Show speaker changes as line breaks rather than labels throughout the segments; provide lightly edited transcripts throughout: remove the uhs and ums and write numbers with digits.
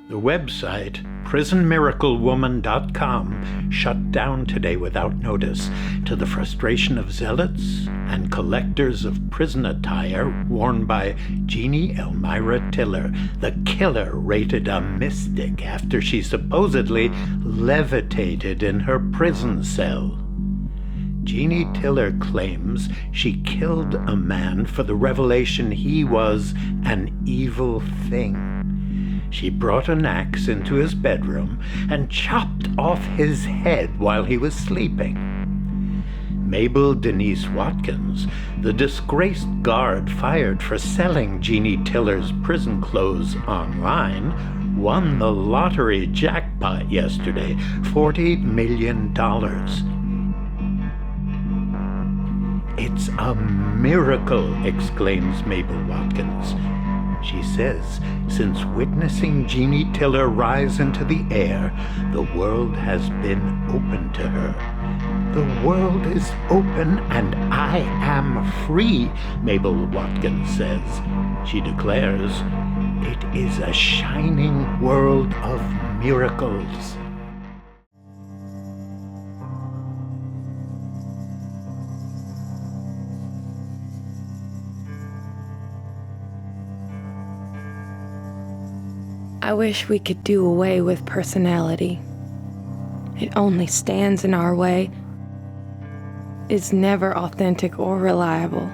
The website, prisonmiraclewoman.com, shut down today without notice, to the frustration of zealots and collectors of prison attire worn by Jeannie Elmira Tiller, the killer rated a mystic after she supposedly levitated in her prison cell. Jeannie Tiller claims she killed a man for the revelation he was an evil thing. She brought an axe into his bedroom and chopped off his head while he was sleeping. Mabel Denise Watkins, the disgraced guard fired for selling Jeannie Tiller's prison clothes online, won the lottery jackpot yesterday, $40 million. "It's a miracle," exclaims Mabel Watkins. She says, since witnessing Jeannie Tiller rise into the air, the world has been open to her. "The world is open and I am free," Mabel Watkins says. She declares, "It is a shining world of miracles."
I wish we could do away with personality. It only stands in our way. It's never authentic or reliable.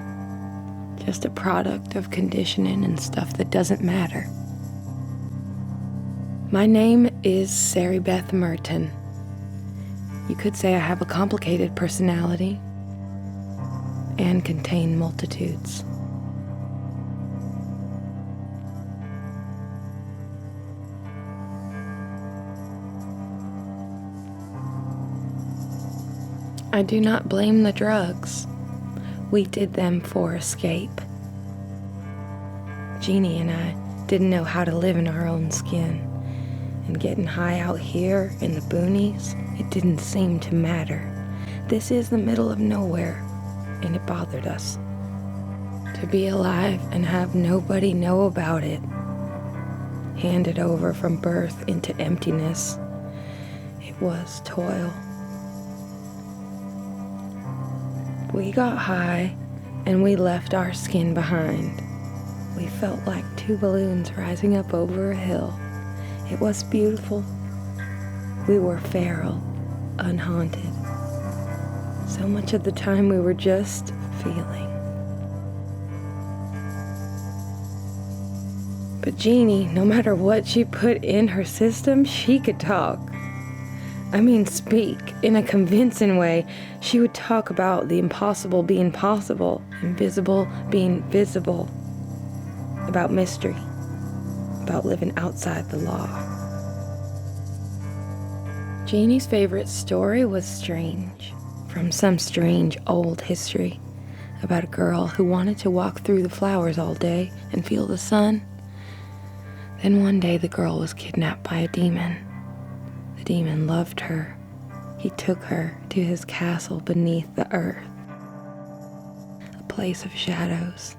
Just a product of conditioning and stuff that doesn't matter. My name is Sari Beth Merton. You could say I have a complicated personality and contain multitudes. I do not blame the drugs. We did them for escape. Jeannie and I didn't know how to live in our own skin, and getting high out here in the boonies, it didn't seem to matter. This is the middle of nowhere, and it bothered us. To be alive and have nobody know about it, handed over from birth into emptiness, it was toil. We got high, and we left our skin behind. We felt like two balloons rising up over a hill. It was beautiful. We were feral, unhaunted. So much of the time we were just feeling. But Jeannie, no matter what she put in her system, she could talk. I mean, speak in a convincing way. She would talk about the impossible being possible, invisible being visible, about mystery, about living outside the law. Jeannie's favorite story was strange, from some strange old history, about a girl who wanted to walk through the flowers all day and feel the sun. Then one day the girl was kidnapped by a demon. The demon loved her. He took her to his castle beneath the earth, a place of shadows.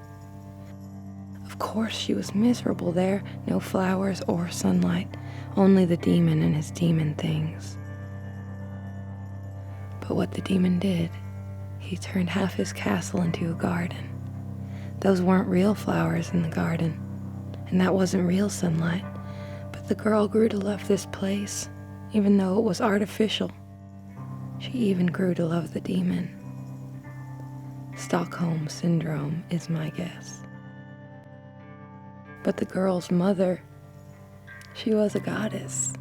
Of course she was miserable there, no flowers or sunlight, only the demon and his demon things. But what the demon did, he turned half his castle into a garden. Those weren't real flowers in the garden, and that wasn't real sunlight, but the girl grew to love this place, even though it was artificial. She even grew to love the demon. Stockholm Syndrome is my guess. But the girl's mother, she was a goddess.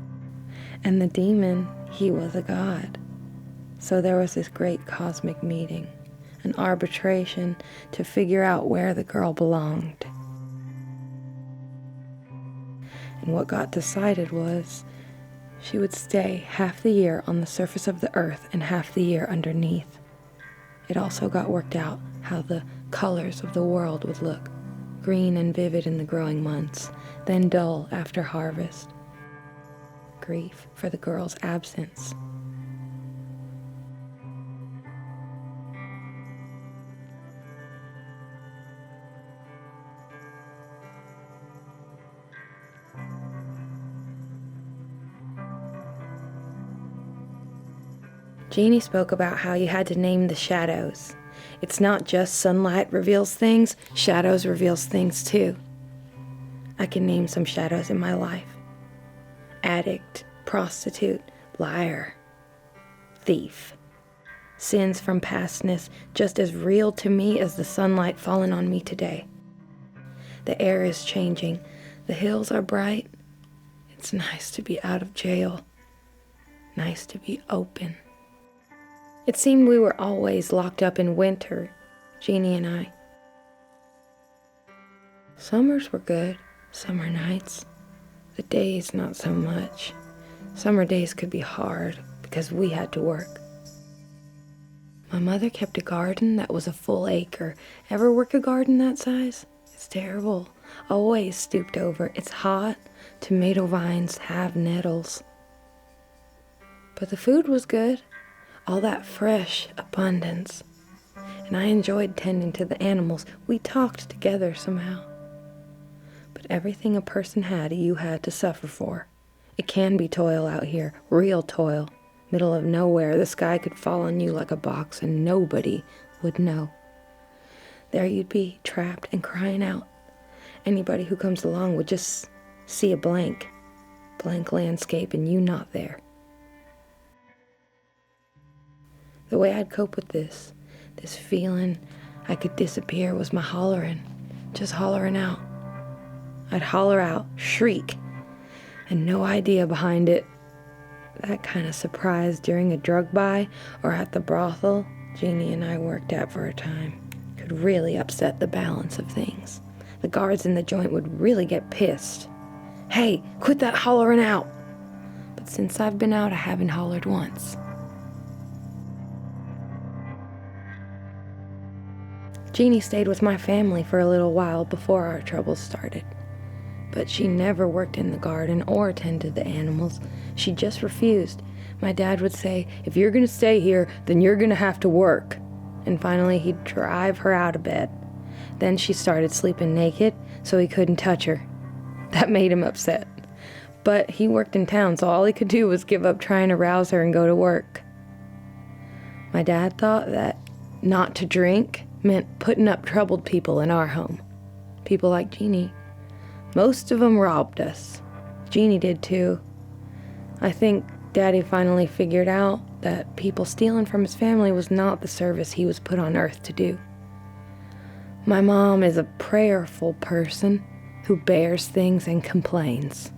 And the demon, he was a god. So there was this great cosmic meeting, an arbitration to figure out where the girl belonged. And what got decided was she would stay half the year on the surface of the earth and half the year underneath. It also got worked out how the colors of the world would look, green and vivid in the growing months, then dull after harvest. Grief for the girl's absence. Jeannie spoke about how you had to name the shadows. It's not just sunlight reveals things, shadows reveals things too. I can name some shadows in my life. Addict, prostitute, liar, thief. Sins from pastness just as real to me as the sunlight falling on me today. The air is changing. The hills are bright. It's nice to be out of jail. Nice to be open. It seemed we were always locked up in winter, Jeannie and I. Summers were good, summer nights. The days, not so much. Summer days could be hard because we had to work. My mother kept a garden that was a full acre. Ever work a garden that size? It's terrible. Always stooped over. It's hot. Tomato vines have nettles. But the food was good. All that fresh abundance. And I enjoyed tending to the animals. We talked together somehow. But everything a person had, you had to suffer for. It can be toil out here, real toil. Middle of nowhere, the sky could fall on you like a box and nobody would know. There you'd be, trapped and crying out. Anybody who comes along would just see a blank landscape and you not there. The way I'd cope with this feeling I could disappear was my hollering, just hollering out. I'd holler out, shriek, and no idea behind it. That kind of surprise during a drug buy or at the brothel Jeannie and I worked at for a time could really upset the balance of things. The guards in the joint would really get pissed. Hey, quit that hollering out! But since I've been out, I haven't hollered once. Jeannie stayed with my family for a little while before our troubles started. But she never worked in the garden or tended the animals. She just refused. My dad would say, if you're going to stay here, then you're going to have to work. And finally, he'd drive her out of bed. Then she started sleeping naked, so he couldn't touch her. That made him upset. But he worked in town, so all he could do was give up trying to rouse her and go to work. My dad thought that not to drink meant putting up troubled people in our home. People like Jeannie. Most of them robbed us. Jeannie did too. I think Daddy finally figured out that people stealing from his family was not the service he was put on earth to do. My mom is a prayerful person who bears things and complains.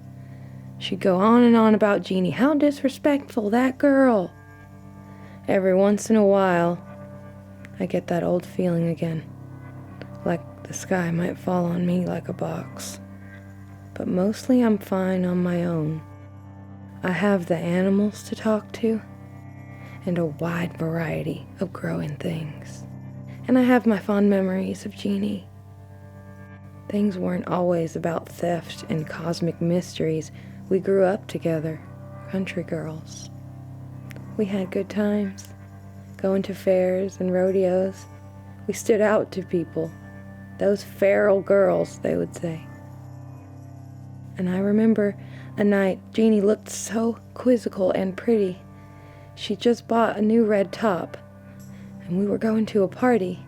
She'd go on and on about Jeannie. How disrespectful, that girl. Every once in a while, I get that old feeling again, like the sky might fall on me like a box. But mostly I'm fine on my own. I have the animals to talk to, and a wide variety of growing things. And I have my fond memories of Jeannie. Things weren't always about theft and cosmic mysteries. We grew up together, country girls. We had good times, going to fairs and rodeos. We stood out to people. Those feral girls, they would say. And I remember a night Jeannie looked so quizzical and pretty. She just bought a new red top, and we were going to a party.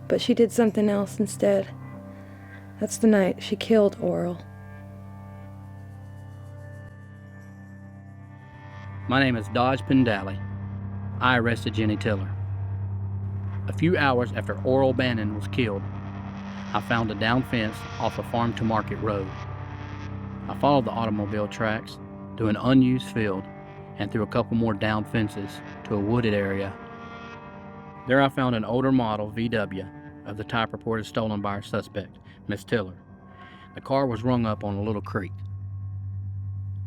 But she did something else instead. That's the night she killed Oral.
My name is Dodge Pendally. I arrested Jenny Tiller. A few hours after Oral Bannon was killed, I found a down fence off a farm to market road. I followed the automobile tracks to an unused field and through a couple more down fences to a wooded area. There I found an older model VW of the type reported stolen by our suspect, Miss Tiller. The car was rung up on a little creek.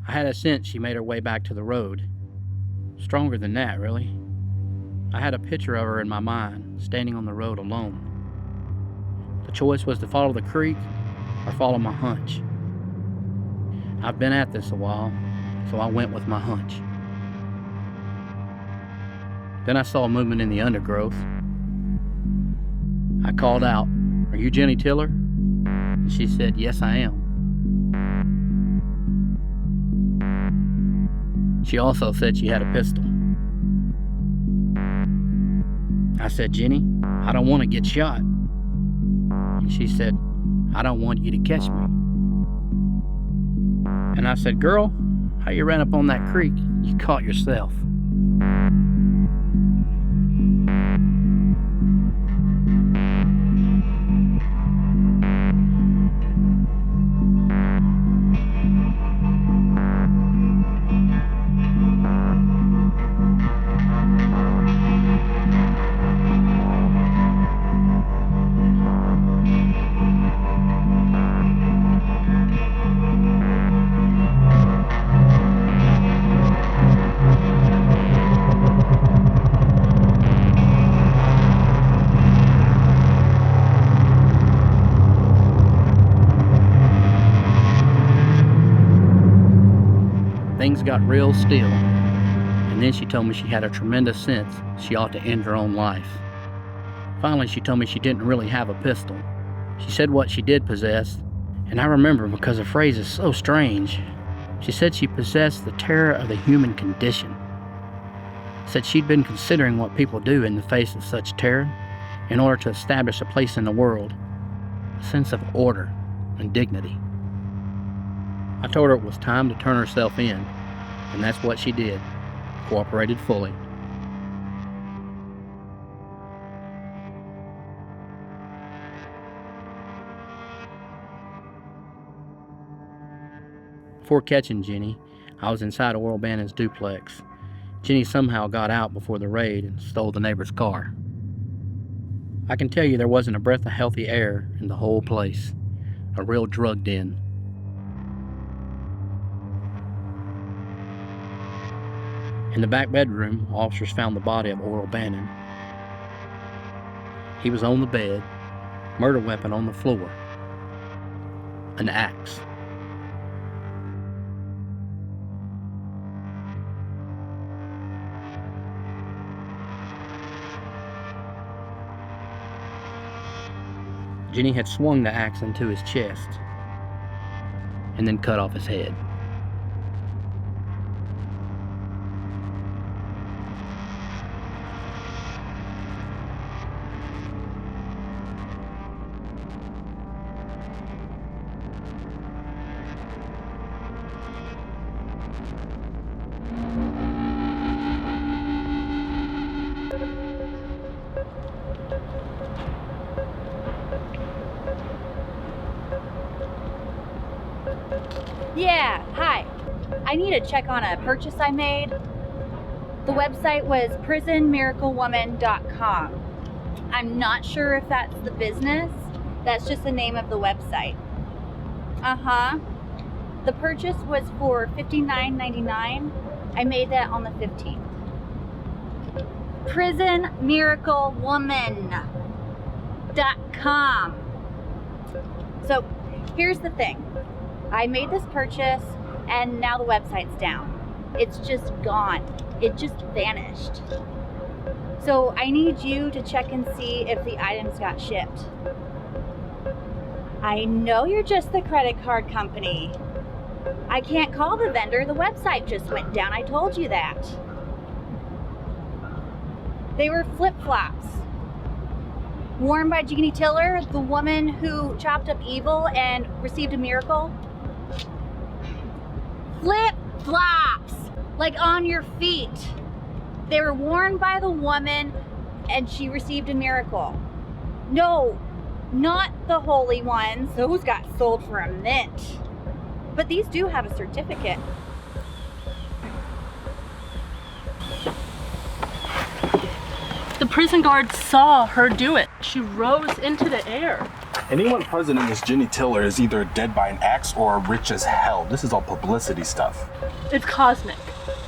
I had a sense she made her way back to the road. Stronger than that, really. I had a picture of her in my mind, standing on the road alone. The choice was to follow the creek or follow my hunch. I've been at this a while, so I went with my hunch. Then I saw movement in the undergrowth. I called out, "Are you Jenny Tiller?" And she said, "Yes, I am." She also said she had a pistol. I said, Jenny, I don't want to get shot. And she said, I don't want you to catch me. And I said, girl, how you ran up on that creek? You caught yourself. Things got real still, and then she told me she had a tremendous sense she ought to end her own life. Finally, she told me she didn't really have a pistol. She said what she did possess, and I remember because the phrase is so strange. She said she possessed the terror of the human condition. Said she'd been considering what people do in the face of such terror in order to establish a place in the world, a sense of order and dignity. I told her it was time to turn herself in, and that's what she did, cooperated fully. Before catching Jenny, I was inside Oral Bannon's duplex. Jenny somehow got out before the raid and stole the neighbor's car. I can tell you there wasn't a breath of healthy air in the whole place, a real drug den. In the back bedroom, officers found the body of Oral Bannon. He was on the bed, murder weapon on the floor, an axe. Jenny had swung the axe into his chest and then cut off his head.
Yeah, hi. I need to check on a purchase I made. The website was prisonmiraclewoman.com. I'm not sure if that's the business. That's just the name of the website. Uh-huh. The purchase was for $59.99. I made that on the 15th. prisonmiraclewoman.com. So, here's the thing. I made this purchase and now the website's down. It's just gone. It just vanished. So I need you to check and see if the items got shipped. I know you're just the credit card company. I can't call the vendor. The website just went down. I told you that. They were flip-flops. Worn by Jeannie Tiller, the woman who chopped up evil and received a miracle. Flip-flops, like on your feet. They were worn by the woman and she received a miracle. No, not the holy ones. Those got sold for a mint. But these do have a certificate.
The prison guards saw her do it. She rose into the air.
Anyone present in this Jeannie Tiller is either dead by an axe or rich as hell. This is all publicity stuff.
It's cosmic.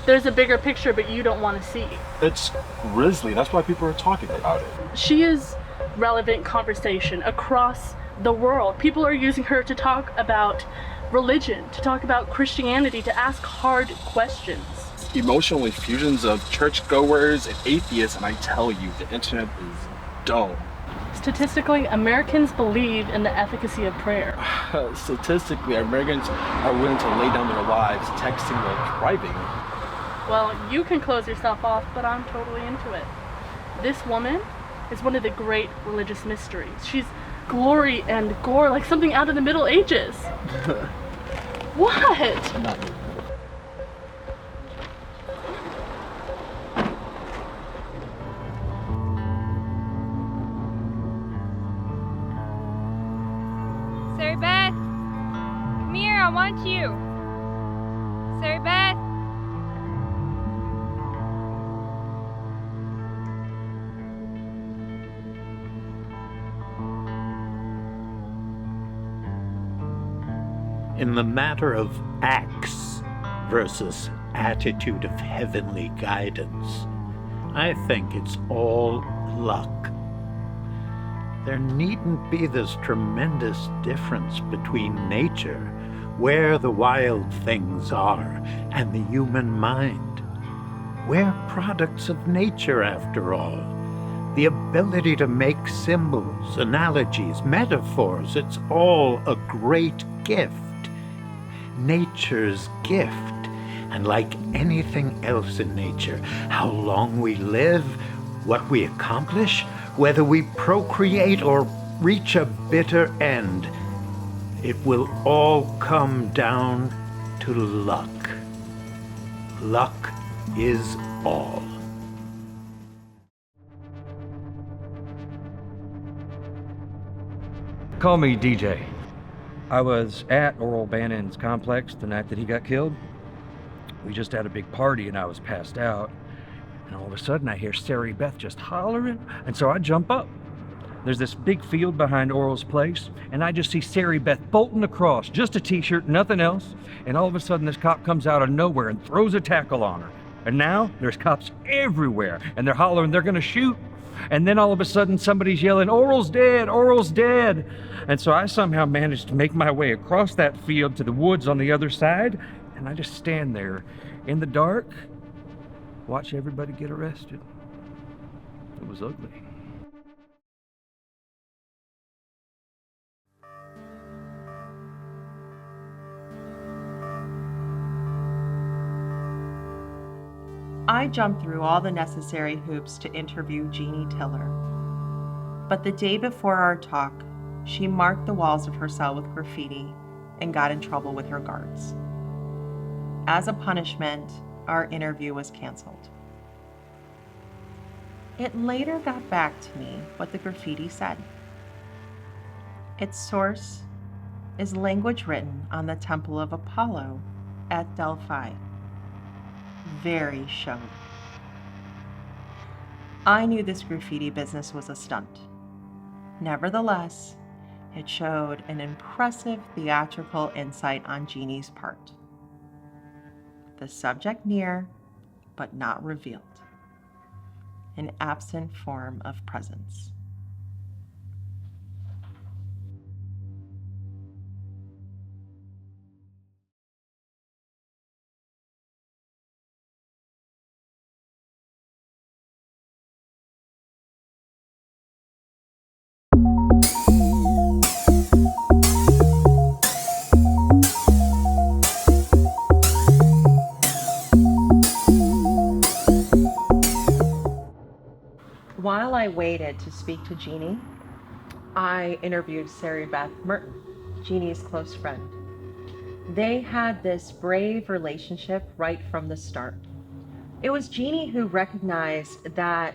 There's a bigger picture, but you don't want to see.
It's grisly. That's why people are talking about it.
She is relevant conversation across the world. People are using her to talk about religion, to talk about Christianity, to ask hard questions.
Emotional infusions of churchgoers and atheists, and I tell you, the internet is dull.
Statistically, Americans believe in the efficacy of prayer.
Statistically, Americans are willing to lay down their lives texting or driving.
Well, you can close yourself off, but I'm totally into it. This woman is one of the great religious mysteries. She's glory and gore, like something out of the Middle Ages. What?
Not me.
Sarah Beth, come here, I want you. Sarah Beth.
In the matter of acts versus attitude of heavenly guidance, I think it's all luck. There needn't be this tremendous difference between nature, where the wild things are, and the human mind. We're products of nature, after all. The ability to make symbols, analogies, metaphors, it's all a great gift. Nature's gift. And like anything else in nature, how long we live, what we accomplish, whether we procreate or reach a bitter end, it will all come down to luck. Luck is all.
Call me DJ. I was at Oral Bannon's complex the night that he got killed. We just had a big party and I was passed out. And all of a sudden I hear Sarah Beth just hollering, and so I jump up. There's this big field behind Oral's place, and I just see Sarah Beth bolting across, just a t-shirt, nothing else. And all of a sudden this cop comes out of nowhere and throws a tackle on her. And now there's cops everywhere, and they're hollering they're gonna shoot. And then all of a sudden somebody's yelling, "Oral's dead, Oral's dead." And so I somehow managed to make my way across that field to the woods on the other side, and I just stand there in the dark, watch everybody get arrested. It was ugly.
I jumped through all the necessary hoops to interview Jeannie Tiller. But the day before our talk, she marked the walls of her cell with graffiti and got in trouble with her guards. As a punishment, our interview was canceled. It later got back to me what the graffiti said. Its source is language written on the Temple of Apollo at Delphi. Very showy. I knew this graffiti business was a stunt. Nevertheless, it showed an impressive theatrical insight on Jeannie's part. The subject near, but not revealed. An absent form of presence. While I waited to speak to Jeannie, I interviewed Sarah Beth Merton, Jeannie's close friend. They had this brave relationship right from the start. It was Jeannie who recognized that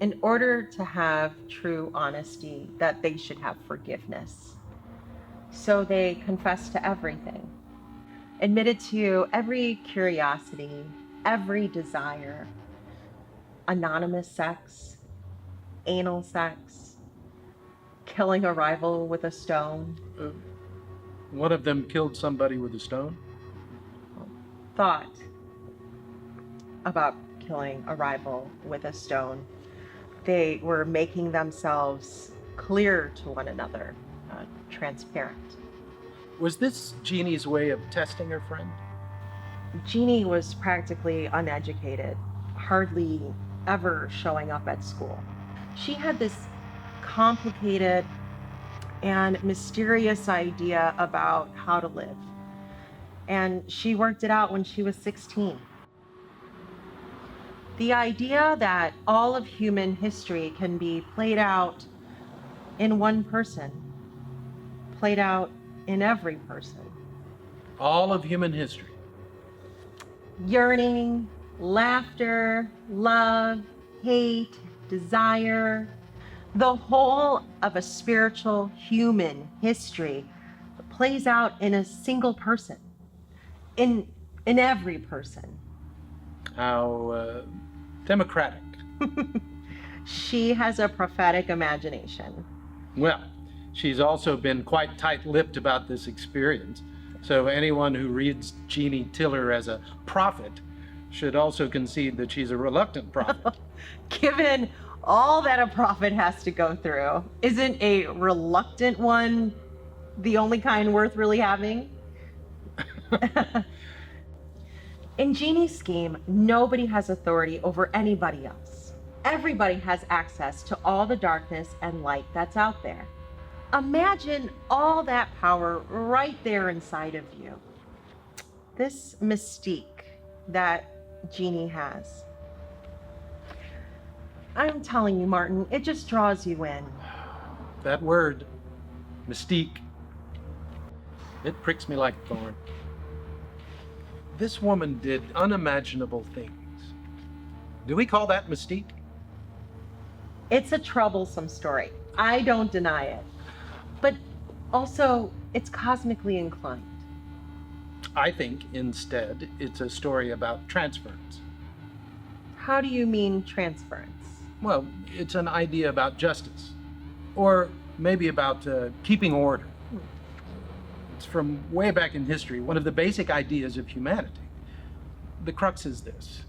in order to have true honesty, that they should have forgiveness. So they confessed to everything, admitted to every curiosity, every desire, anonymous sex, anal sex, killing a rival with a stone.
One of them killed somebody with a stone?
Thought about killing a rival with a stone. They were making themselves clear to one another, transparent.
Was this Jeannie's way of testing her friend?
Jeannie was practically uneducated, hardly ever showing up at school. She had this complicated and mysterious idea about how to live. And she worked it out when she was 16. The idea that all of human history can be played out in one person, played out in every person.
All of human history.
Yearning, laughter, love, hate, desire, the whole of a spiritual human history plays out in a single person, in every person.
How democratic.
She has a prophetic imagination.
Well, she's also been quite tight-lipped about this experience. So anyone who reads Jeannie Tiller as a prophet should also concede that she's a reluctant prophet.
Given all that a prophet has to go through, isn't a reluctant one the only kind worth really having? In Jeannie's scheme, nobody has authority over anybody else. Everybody has access to all the darkness and light that's out there. Imagine all that power right there inside of you. This mystique that Jeannie has. I'm telling you, Martin, it just draws you in.
That word, mystique, it pricks me like a thorn. This woman did unimaginable things. Do we call that mystique?
It's a troublesome story. I don't deny it. But also, it's cosmically inclined.
I think, instead, it's a story about transference.
How do you mean transference?
Well, it's an idea about justice. Or maybe about keeping order. It's from way back in history, one of the basic ideas of humanity. The crux is this.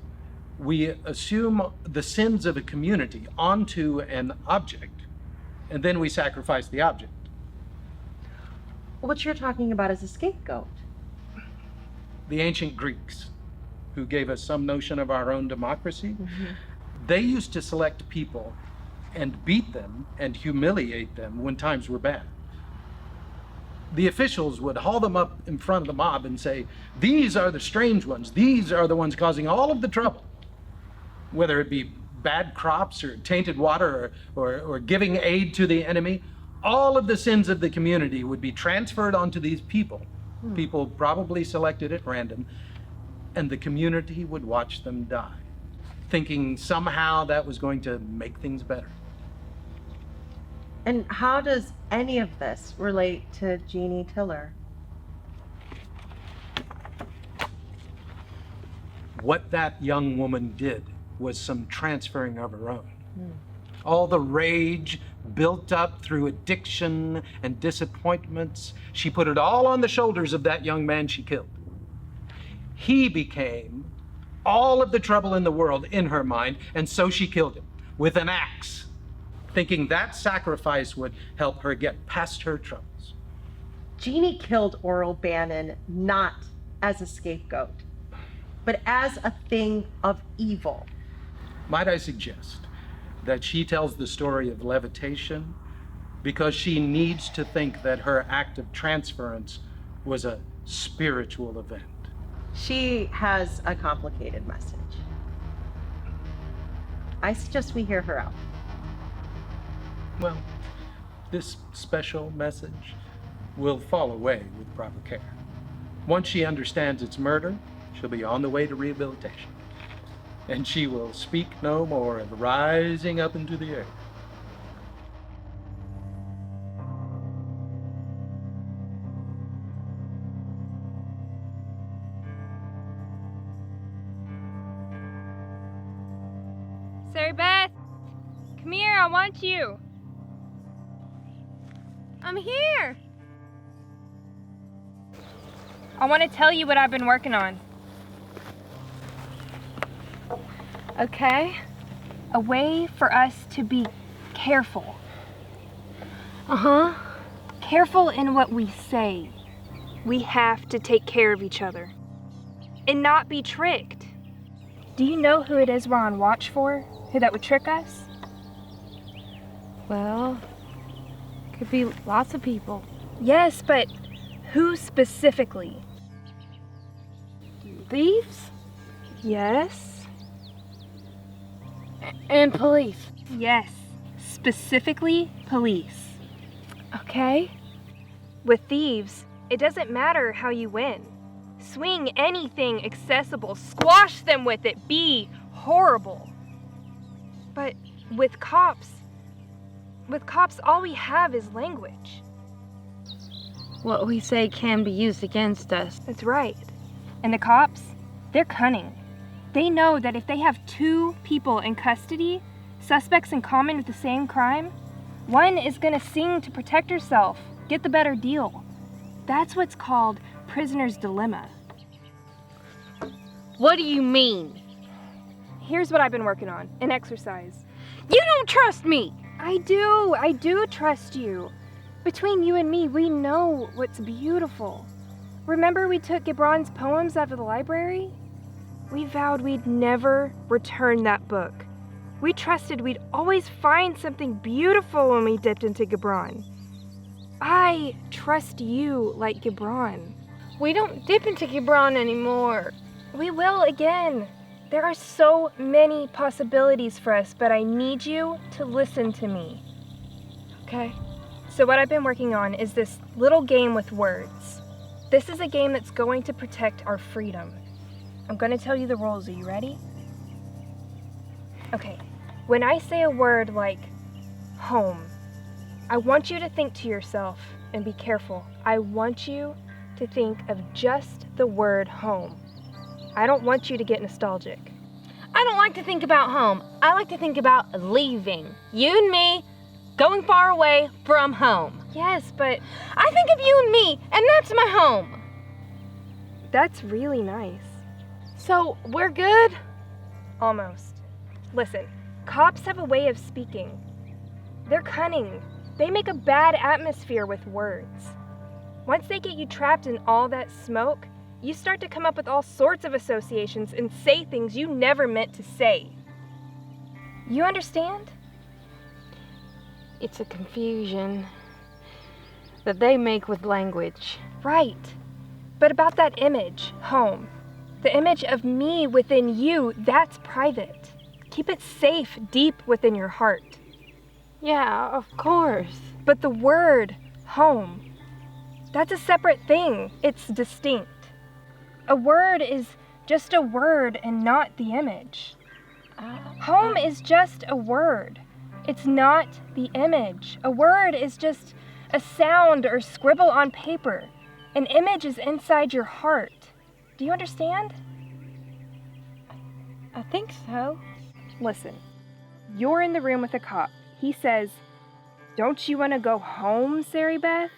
We assume the sins of a community onto an object, and then we sacrifice the object.
What you're talking about is a scapegoat.
The ancient Greeks, who gave us some notion of our own democracy, they used to select people and beat them and humiliate them when times were bad. The officials would haul them up in front of the mob and say, "These are the strange ones. These are the ones causing all of the trouble." Whether it be bad crops or tainted water or giving aid to the enemy, all of the sins of the community would be transferred onto these people. People probably selected at random, and the community would watch them die, thinking somehow that was going to make things better.
And how does any of this relate to Jeannie Tiller?
What that young woman did was some transferring of her own. All the rage built up through addiction and disappointments, she put it all on the shoulders of that young man she killed. He became all of the trouble in the world in her mind, and so she killed him with an axe, thinking that sacrifice would help her get past her troubles.
Jeannie killed Oral Bannon not as a scapegoat, but as a thing of evil.
Might I suggest that she tells the story of levitation because she needs to think that her act of transference was a spiritual event.
She has a complicated message. I suggest we hear her out.
Well, this special message will fall away with proper care. Once she understands it's murder, she'll be on the way to rehabilitation. And she will speak no more of rising up into the air.
Sarah Beth, come here, I want you. I'm here. I want to tell you what I've been working on. Okay? A way for us to be careful. Careful in what we say. We have to take care of each other and not be tricked. Do you know who it is we're on watch for? Who that would trick us?
Well, could be lots of people.
Yes, but who specifically?
Thieves?
Yes. And police. Yes, specifically police. Okay. With thieves, it doesn't matter how you win. Swing anything accessible, squash them with it, be horrible. But with cops, all we have is language.
What we say can be used against us.
That's right. And the cops, they're cunning. They know that if they have 2 people in custody, suspects in common with the same crime, one is gonna sing to protect herself, get the better deal. That's what's called prisoner's dilemma.
What do you mean?
Here's what I've been working on, an exercise.
You don't trust me!
I do trust you. Between you and me, we know what's beautiful. Remember we took Gibran's poems out of the library? We vowed we'd never return that book. We trusted we'd always find something beautiful when we dipped into Gibran. I trust you like Gibran.
We don't dip into Gibran anymore.
We will again. There are so many possibilities for us, but I need you to listen to me. Okay? So what I've been working on is this little game with words. This is a game that's going to protect our freedom. I'm going to tell you the rules. Are you ready? Okay. When I say a word like home, I want you to think to yourself, and be careful, I want you to think of just the word home. I don't want you to get nostalgic.
I don't like to think about home. I like to think about leaving. You and me, going far away from home.
Yes, but
I think of you and me, and that's my home.
That's really nice.
So, we're good?
Almost. Listen, cops have a way of speaking. They're cunning. They make a bad atmosphere with words. Once they get you trapped in all that smoke, you start to come up with all sorts of associations and say things you never meant to say. You understand?
It's a confusion that they make with language.
Right. But about that image, home, the image of me within you, that's private. Keep it safe deep within your heart.
Yeah, of course.
But the word, home, that's a separate thing. It's distinct. A word is just a word and not the image. Home is just a word. It's not the image. A word is just a sound or scribble on paper. An image is inside your heart. Do you understand?
I think so.
Listen, you're in the room with a cop. He says, "Don't you want to go home, Sari Beth?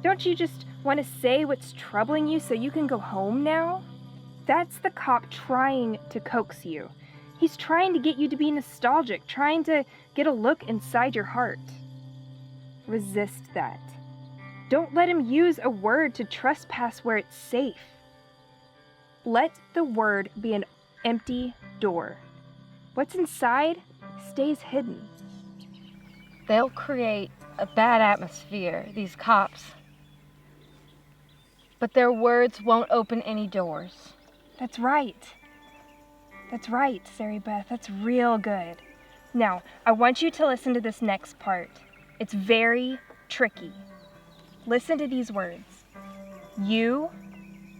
Don't you just want to say what's troubling you so you can go home now?" That's the cop trying to coax you. He's trying to get you to be nostalgic, trying to get a look inside your heart. Resist that. Don't let him use a word to trespass where it's safe. Let the word be an empty door. What's inside stays hidden.
They'll create a bad atmosphere, these cops. But their words won't open any doors.
That's right. That's right, Sari Beth. That's real good. Now, I want you to listen to this next part. It's very tricky. Listen to these words. You,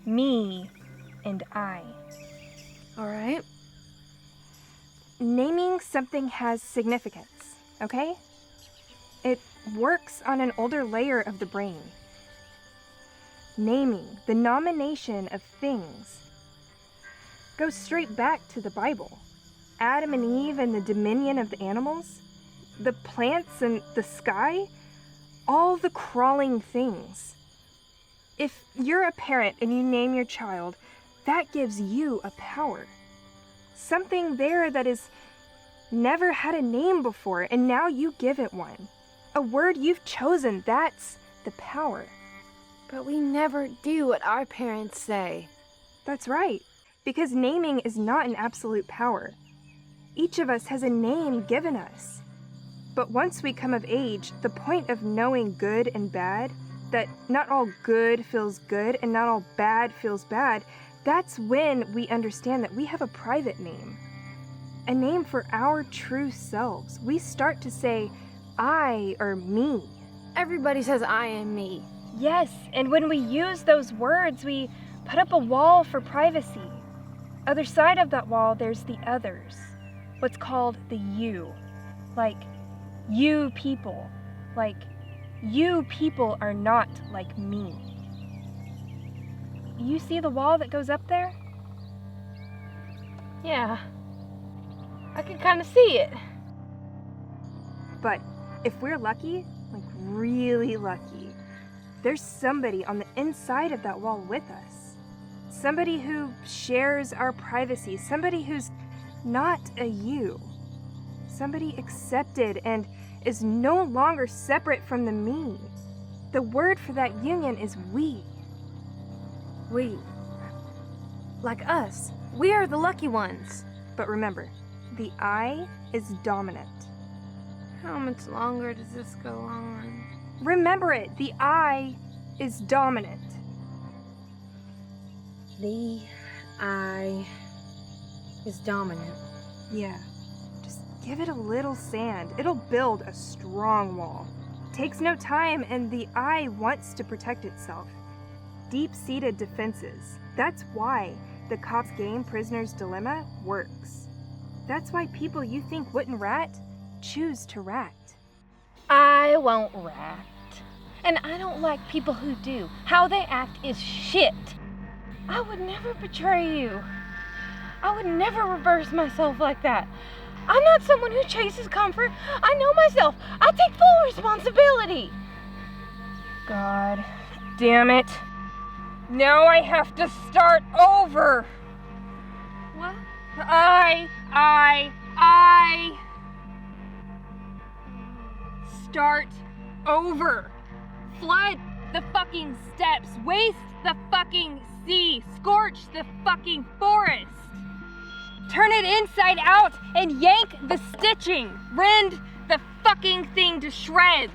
me, and I.
All right.
Naming something has significance, okay? It works on an older layer of the brain. Naming, the nomination of things, goes straight back to the Bible. Adam and Eve and the dominion of the animals, the plants and the sky, all the crawling things. If you're a parent and you name your child, that gives you a power. Something there that has never had a name before, and now you give it one. A word you've chosen, that's the power.
But we never do what our parents say.
That's right, because naming is not an absolute power. Each of us has a name given us. But once we come of age, the point of knowing good and bad, that not all good feels good and not all bad feels bad, that's when we understand that we have a private name. a name for our true selves. We start to say, I or me.
Everybody says I and me.
Yes, and when we use those words, we put up a wall for privacy. Other side of that wall, there's the others. What's called the you. Like, you people. Like, you people are not like me. You see the wall that goes up there?
Yeah. I can kind of see it.
But if we're lucky, like really lucky, there's somebody on the inside of that wall with us. Somebody who shares our privacy. Somebody who's not a you. Somebody accepted and is no longer separate from the me. The word for that union is we.
We. Like us. We are the lucky ones.
But remember, the I is dominant.
How much longer does this go on?
Remember it, the I is dominant.
The I is dominant.
Yeah, just give it a little sand. It'll build a strong wall. Takes no time, and the I wants to protect itself. Deep-seated defenses. That's why the cop's game Prisoner's Dilemma works. That's why people you think wouldn't rat choose to rat.
I won't rat. And I don't like people who do. How they act is shit. I would never betray you. I would never reverse myself like that. I'm not someone who chases comfort. I know myself. I take full responsibility.
God damn it. Now I have to start over.
What?
I start over. Flood the fucking steppes. Waste the fucking sea. Scorch the fucking forest. Turn it inside out and yank the stitching. Rend the fucking thing to shreds.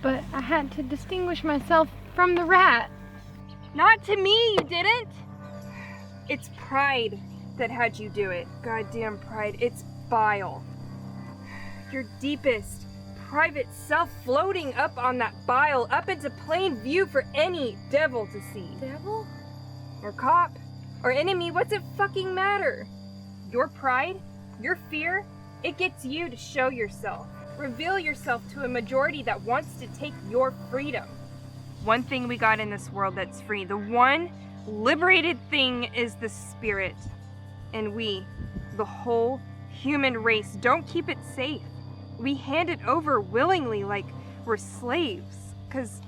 But I had to distinguish myself from the rat.
Not to me, you didn't. It's pride that had you do it. Goddamn pride. It's bile. Your deepest, private self floating up on that bile, up into plain view for any devil to see.
Devil?
Or cop, or enemy, what's it fucking matter? Your pride, your fear, it gets you to show yourself. Reveal yourself to a majority that wants to take your freedom. One thing we got in this world that's free, the one liberated thing is the spirit. And we, the whole human race, don't keep it safe. We hand it over willingly like we're slaves, because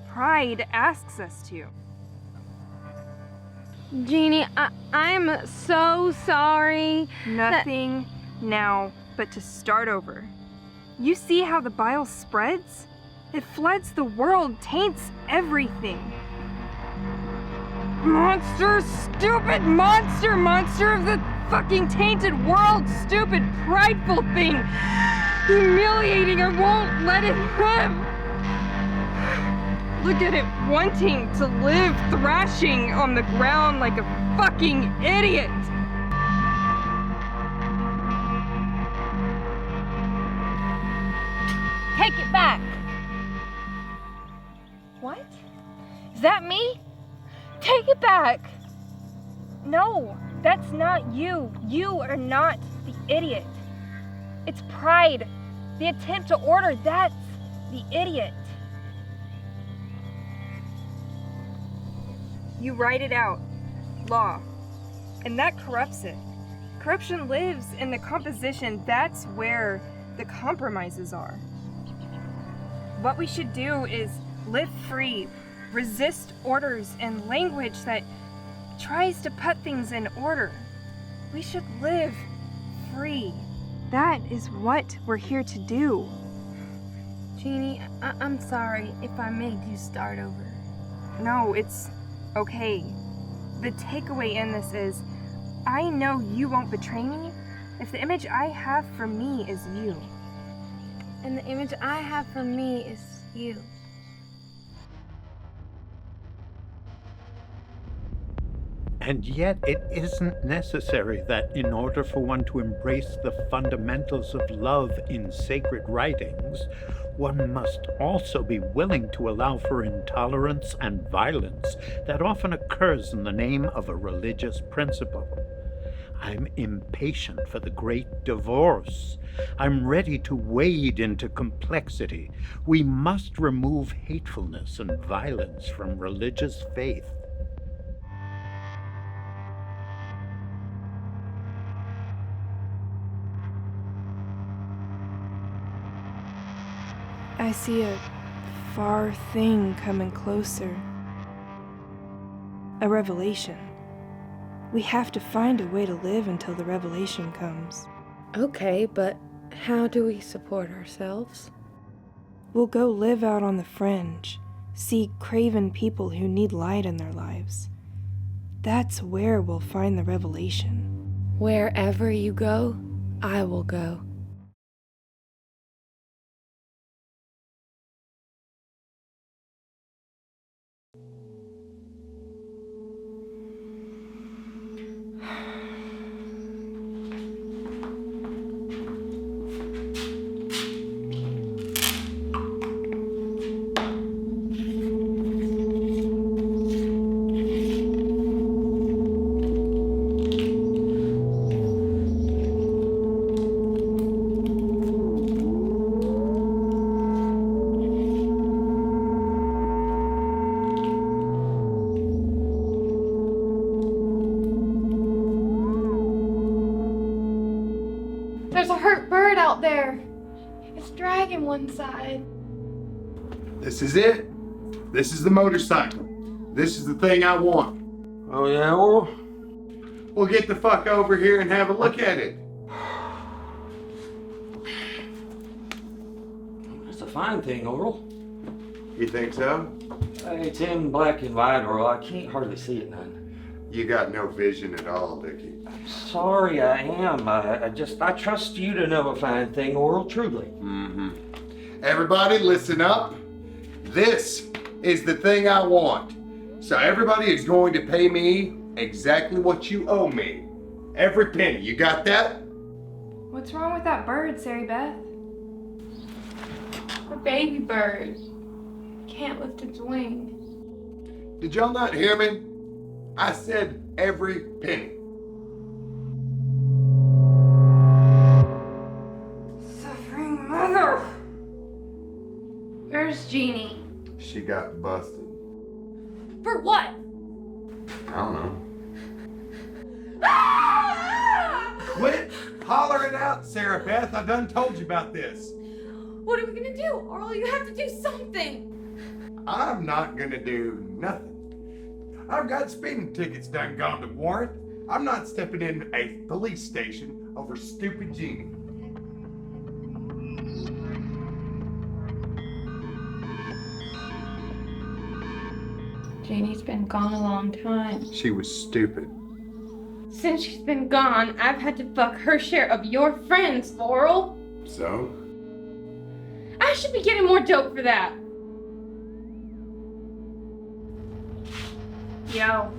pride asks us to.
Jeannie, I'm so sorry.
Nothing now but to start over. You see how the bile spreads? It floods the world, taints everything. Monster, stupid monster, monster of the fucking tainted world, stupid, prideful thing. Humiliating, I won't let it live. Look at it wanting to live, thrashing on the ground like a fucking idiot.
Take it back. What? Is that me? Take it back.
No, that's not you. You are not the idiot. It's pride. The attempt to order, that's the idiot. You write it out. Law. And that corrupts it. Corruption lives in the composition. That's where the compromises are. What we should do is live free, resist orders and language that tries to put things in order. We should live free. That is what we're here to do.
Jeannie, I'm sorry if I made you start over.
No, it's okay. The takeaway in this is, I know you won't betray me if the image I have for me is you.
And the image I have for me is you.
And yet it isn't necessary that in order for one to embrace the fundamentals of love in sacred writings, one must also be willing to allow for intolerance and violence that often occurs in the name of a religious principle. I'm impatient for the great divorce. I'm ready to wade into complexity. We must remove hatefulness and violence from religious faith.
I see a far thing coming closer. A revelation. We have to find a way to live until the revelation comes.
Okay, but how do we support ourselves?
We'll go live out on the fringe, see craven people who need light in their lives. That's where we'll find the revelation.
Wherever you go, I will go.
There's a hurt bird out there. It's dragging one side.
This is it. This is the motorcycle. This is the thing I want.
Oh, yeah, Oral?
Well, get the fuck over here and have a look at it.
It's a fine thing, Oral.
You think so?
It's in black and white, Oral. I can't hardly see it none.
You got no vision at all, Dickie.
Sorry, I am. I trust you to know a fine thing, Oral, truly.
Mm-hmm. Everybody, listen up. This is the thing I want. So everybody is going to pay me exactly what you owe me. Every penny. You got that?
What's wrong with that bird, Sari Beth? A baby bird. Can't lift its wing.
Did y'all not hear me? I said every penny.
Suffering mother! Where's Jeannie?
She got busted.
For what?
I don't know. Quit hollering out, Sarah Beth. I done told you about this.
What are we gonna do? Oral, you have to do something!
I'm not gonna do nothing. I've got speeding tickets done gone to warrant. I'm not stepping in a police station over stupid Jeannie.
Jeannie's been gone a long time.
She was stupid.
Since she's been gone, I've had to fuck her share of your friends, Oral.
So?
I should be getting more dope for that.
Yo.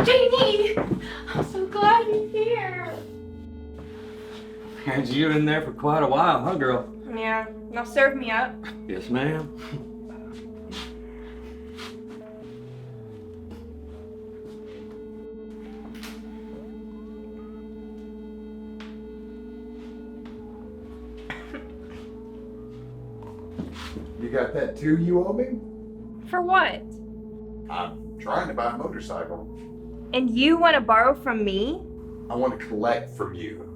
Jeannie! I'm so glad you're here.
Had you in there for quite a while, huh, girl?
Yeah, now serve me up.
Yes, ma'am.
You got that too you owe me?
For what?
I'm trying to buy a motorcycle.
And you want to borrow from me?
I want to collect from you.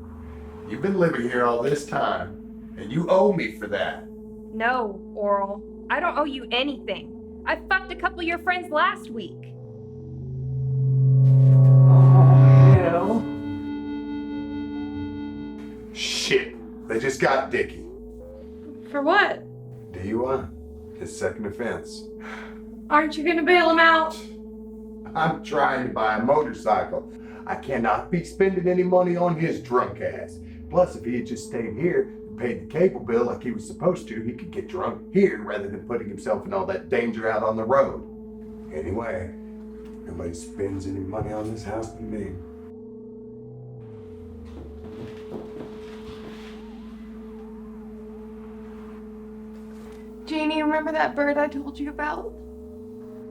You've been living here all this time, and you owe me for that.
No, Oral. I don't owe you anything. I fucked a couple of your friends last week.
Oh, hell.
Shit. They just got Dickie.
For what?
DUI. His second offense.
Aren't you gonna bail him out?
I'm trying to buy a motorcycle. I cannot be spending any money on his drunk ass. Plus, if he had just stayed here and paid the cable bill like he was supposed to, he could get drunk here rather than putting himself in all that danger out on the road. Anyway, Nobody spends any money on this house but me.
Jeannie, remember that bird I told you about?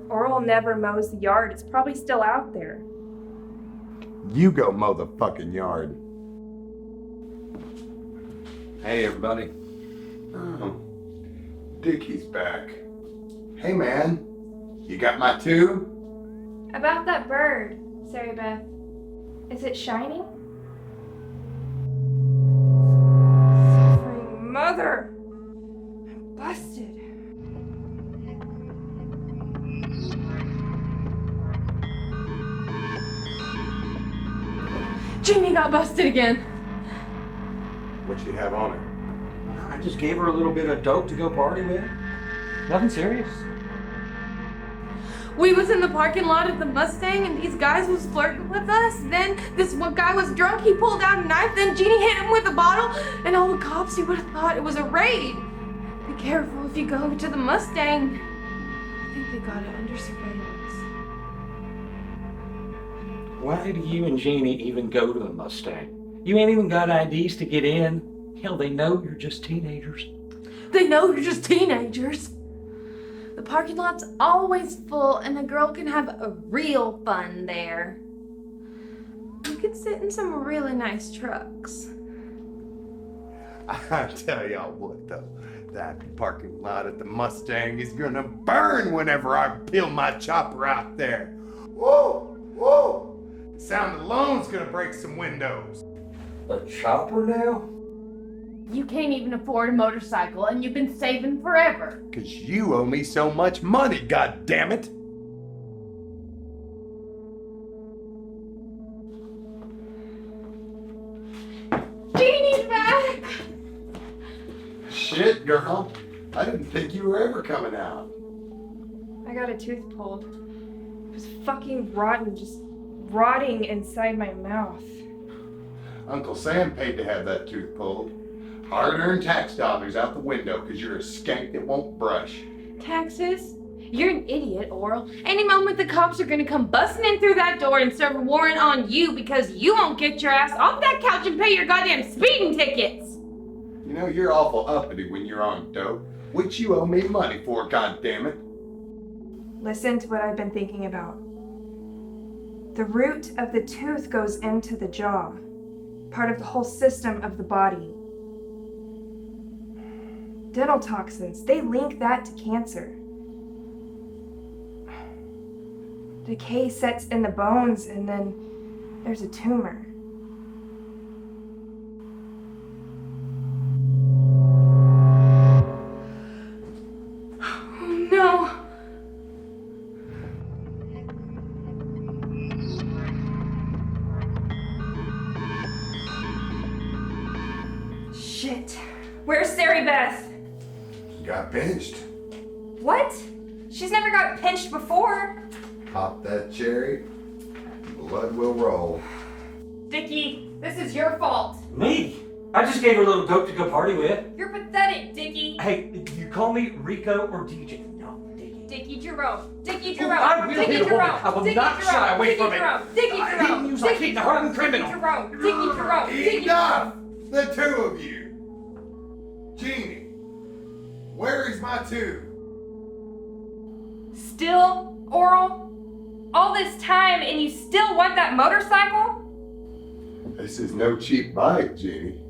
Oral never mows the yard. It's probably still out there.
You go mow the fucking yard.
Hey, everybody.
Oh, Dickie's back. Hey, man. You got my tube?
About that bird, Sarah Beth. Is it shining? Suffering mother! I'm busted.
Jeannie got busted again.
What'd she have on her?
I just gave her a little bit of dope to go party with. Nothing serious.
We was in the parking lot of the Mustang and these guys was flirting with us. Then this one guy was drunk, he pulled out a knife, then Jeannie hit him with a bottle, and all the cops, you would have thought it was a raid. Be careful if you go to the Mustang. I think they got it under surveillance.
Why do you and Jeannie even go to the Mustang? You ain't even got IDs to get in. Hell, they know you're just teenagers.
They know you're just teenagers. The parking lot's always full and the girl can have a real fun there. You could sit in some really nice trucks.
I tell y'all what though, that parking lot at the Mustang is gonna burn whenever I peel my chopper out there. Whoa, whoa! The sound alone's gonna break some windows.
A chopper now?
You can't even afford a motorcycle and you've been saving forever.
'Cause you owe me so much money, goddammit!
Jeannie's back!
Shit, girl. I didn't think you were ever coming out.
I got a tooth pulled. It was fucking rotten, just rotting inside my mouth.
Uncle Sam paid to have that tooth pulled. Hard-earned tax dollars out the window because you're a skank that won't brush.
Taxes? You're an idiot, Oral. Any moment the cops are gonna come busting in through that door and serve a warrant on you because you won't get your ass off that couch and pay your goddamn speeding tickets.
You know, you're awful uppity when you're on dope, which you owe me money for, goddammit.
Listen to what I've been thinking about. The root of the tooth goes into the jaw, part of the whole system of the body. Dental toxins, they link that to cancer. Decay sets in the bones and then there's a tumor.
Oh no!
Shit. Where's Sarah Beth?
Got pinched.
What? She's never got pinched before.
Pop that cherry, blood will roll.
Dickie, this is your fault.
Me? I just gave her a little dope to go party with.
You're pathetic, Dickie.
Hey, you call me Rico or DJ? No, Dickie.
Dickie Jerome. Dickie
Oh,
Jerome.
I will
Dickie
hit a woman.
Jerome.
I will
Dickie
not
Jerome.
shy away
Dickie
from it.
Jerome. Dickie
I
Jerome.
didn't use like hitting a hardened criminal.
Dickie Jerome. Dickie Jerome. Dickie
Enough! The two of you. Jeannie, where is my tube?
Still, Oral? All this time and you still want that motorcycle?
This is no cheap bike, Jeannie.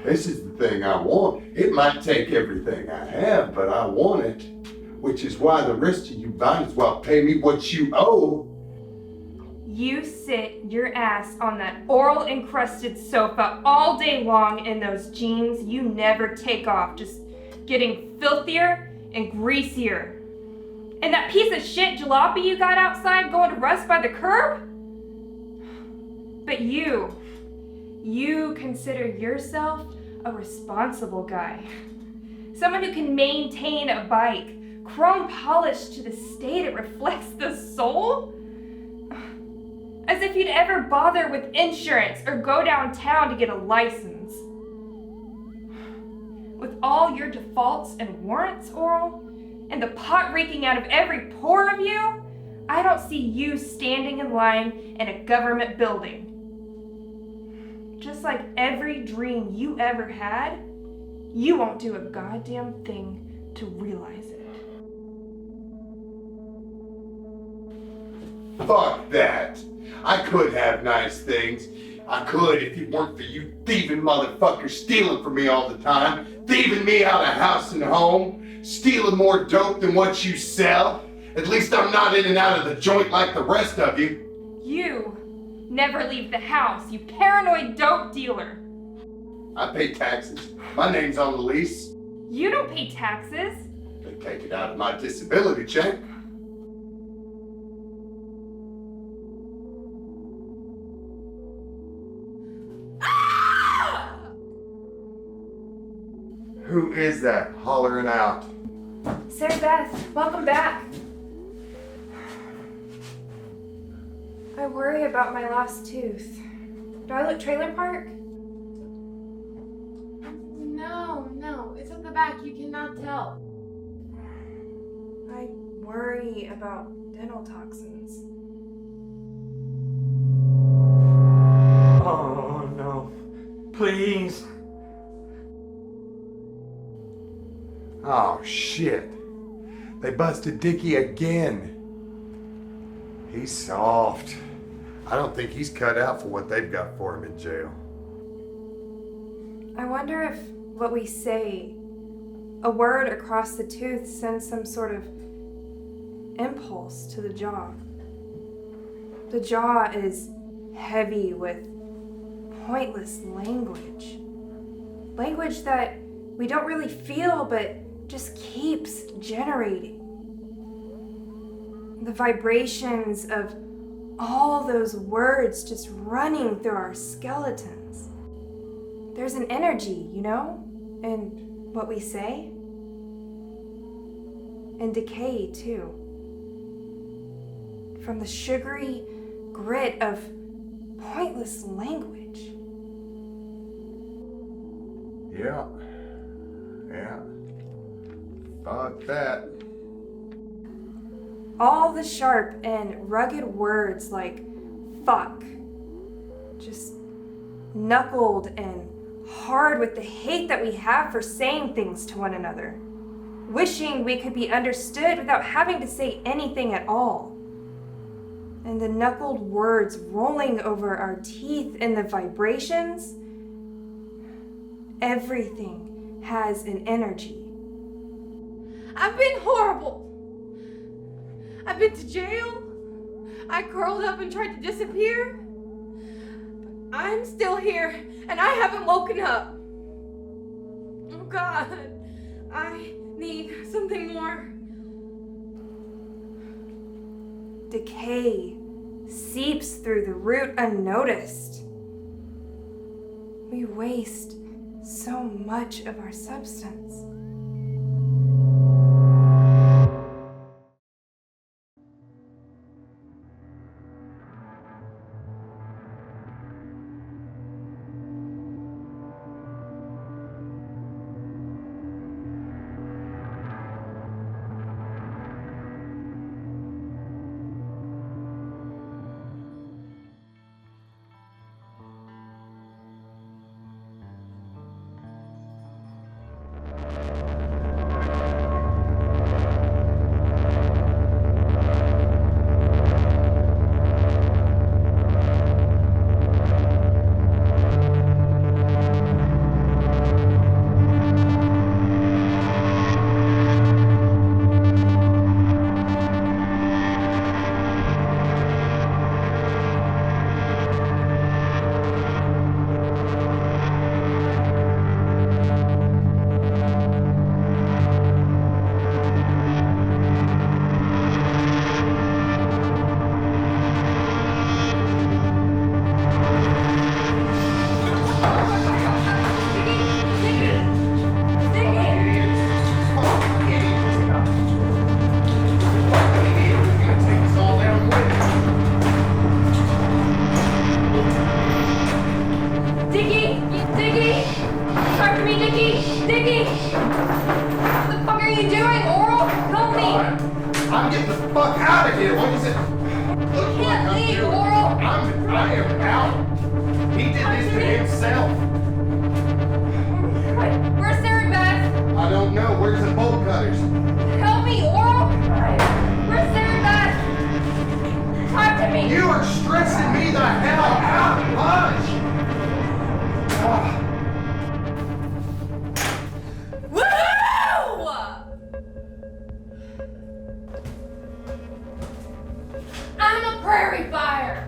This is the thing I want. It might take everything I have, but I want it. Which is why the rest of you might as well pay me what you owe.
You sit your ass on that oral-encrusted sofa all day long in those jeans you never take off, just getting filthier and greasier. And that piece of shit jalopy you got outside going to rust by the curb? But you consider yourself a responsible guy. Someone who can maintain a bike, chrome polished to the state it reflects the soul? As if you'd ever bother with insurance or go downtown to get a license. With all your defaults and warrants, Oral, and the pot reeking out of every pore of you, I don't see you standing in line in a government building. Just like every dream you ever had, you won't do a goddamn thing to realize it.
Fuck that. I could have nice things. I could if it weren't for you thieving motherfuckers stealing from me all the time, thieving me out of house and home, stealing more dope than what you sell. At least I'm not in and out of the joint like the rest of you.
You never leave the house, you paranoid dope dealer.
I pay taxes. My name's on the lease.
You don't pay taxes.
They take it out of my disability check. Who is that hollering out?
Sarah Beth, welcome back. I worry about my lost tooth. Do I look trailer park?
No, it's at the back. You cannot tell.
I worry about dental toxins.
Oh no. Please.
Oh shit. They busted Dickie again. He's soft. I don't think he's cut out for what they've got for him in jail.
I wonder if what we say, a word across the tooth, sends some sort of impulse to the jaw. The jaw is heavy with pointless language. Language that we don't really feel but just keeps generating. The vibrations of all those words just running through our skeletons. There's an energy, you know, in what we say. And decay, too. From the sugary grit of pointless language.
Yeah. Fuck that.
All the sharp and rugged words like fuck, just knuckled and hard with the hate that we have for saying things to one another, wishing we could be understood without having to say anything at all. And the knuckled words rolling over our teeth and the vibrations, everything has an energy.
I've been horrible. I've been to jail. I curled up and tried to disappear. But I'm still here, and I haven't woken up. Oh God, I need something more.
Decay seeps through the root unnoticed. We waste so much of our substance.
fuck out of here. What is it? Look like I'm
leave,
doing.
Oral.
I am out. He did this to himself.
Where's Sarah Beth?
I don't know. Where's the bolt cutters?
Help me, Oral. Where's Sarah Beth? Talk to me.
You are stressing me the hell out. Hush.
I'm a prairie fire.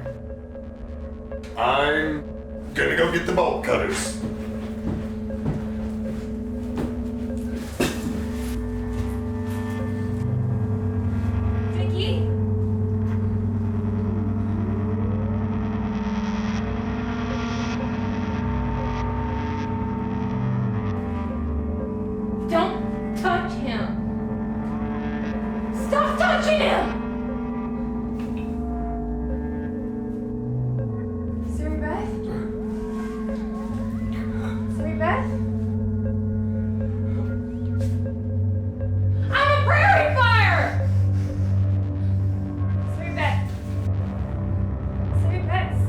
I'm gonna go get the bolt cutters.
Vicky. Don't touch him. Stop touching him. Sarah Beth? Sarah Beth? I'm a prairie fire! Sarah Beth. Sarah Beth.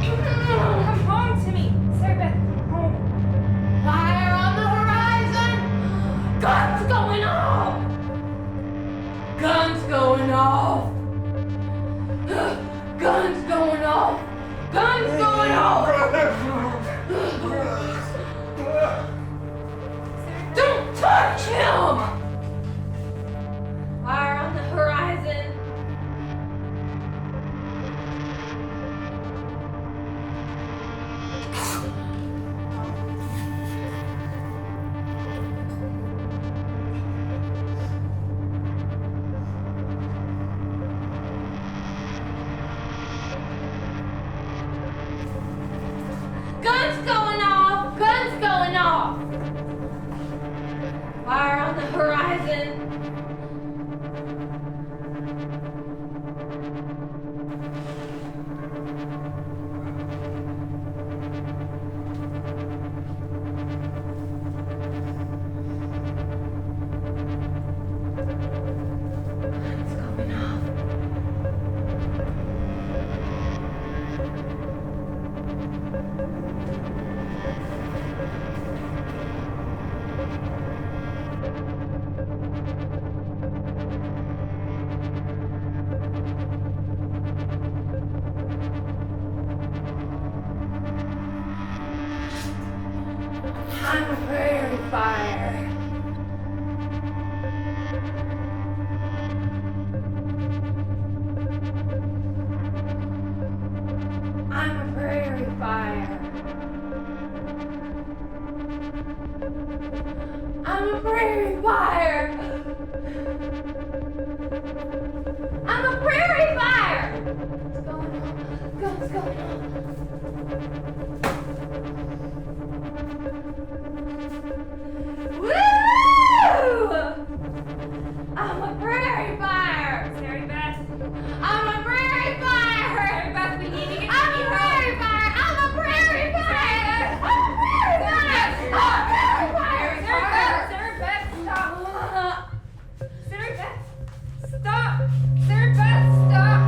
Come home to me. Sarah Beth, come home. Fire on the horizon! Guns going off! Guns going off! Guns going off! Guns going off! Don't touch him! Fire on the horizon! Guns going off! Guns going off! Fire on the horizon! Guns going off. I'm a prairie fire. I'm a prairie fire. I'm a prairie fire. I'm a prairie fire. What's going on? What's going on? Woo! I'm a prairie fire! Sarah Beth. I'm a prairie fire! Sarah Beth, we need to get I'm a prairie fire! I'm a prairie fire! I'm a prairie fire! I'm a prairie fire! Sarah Beth, stop! Sarah Beth, stop! Sarah Beth, stop!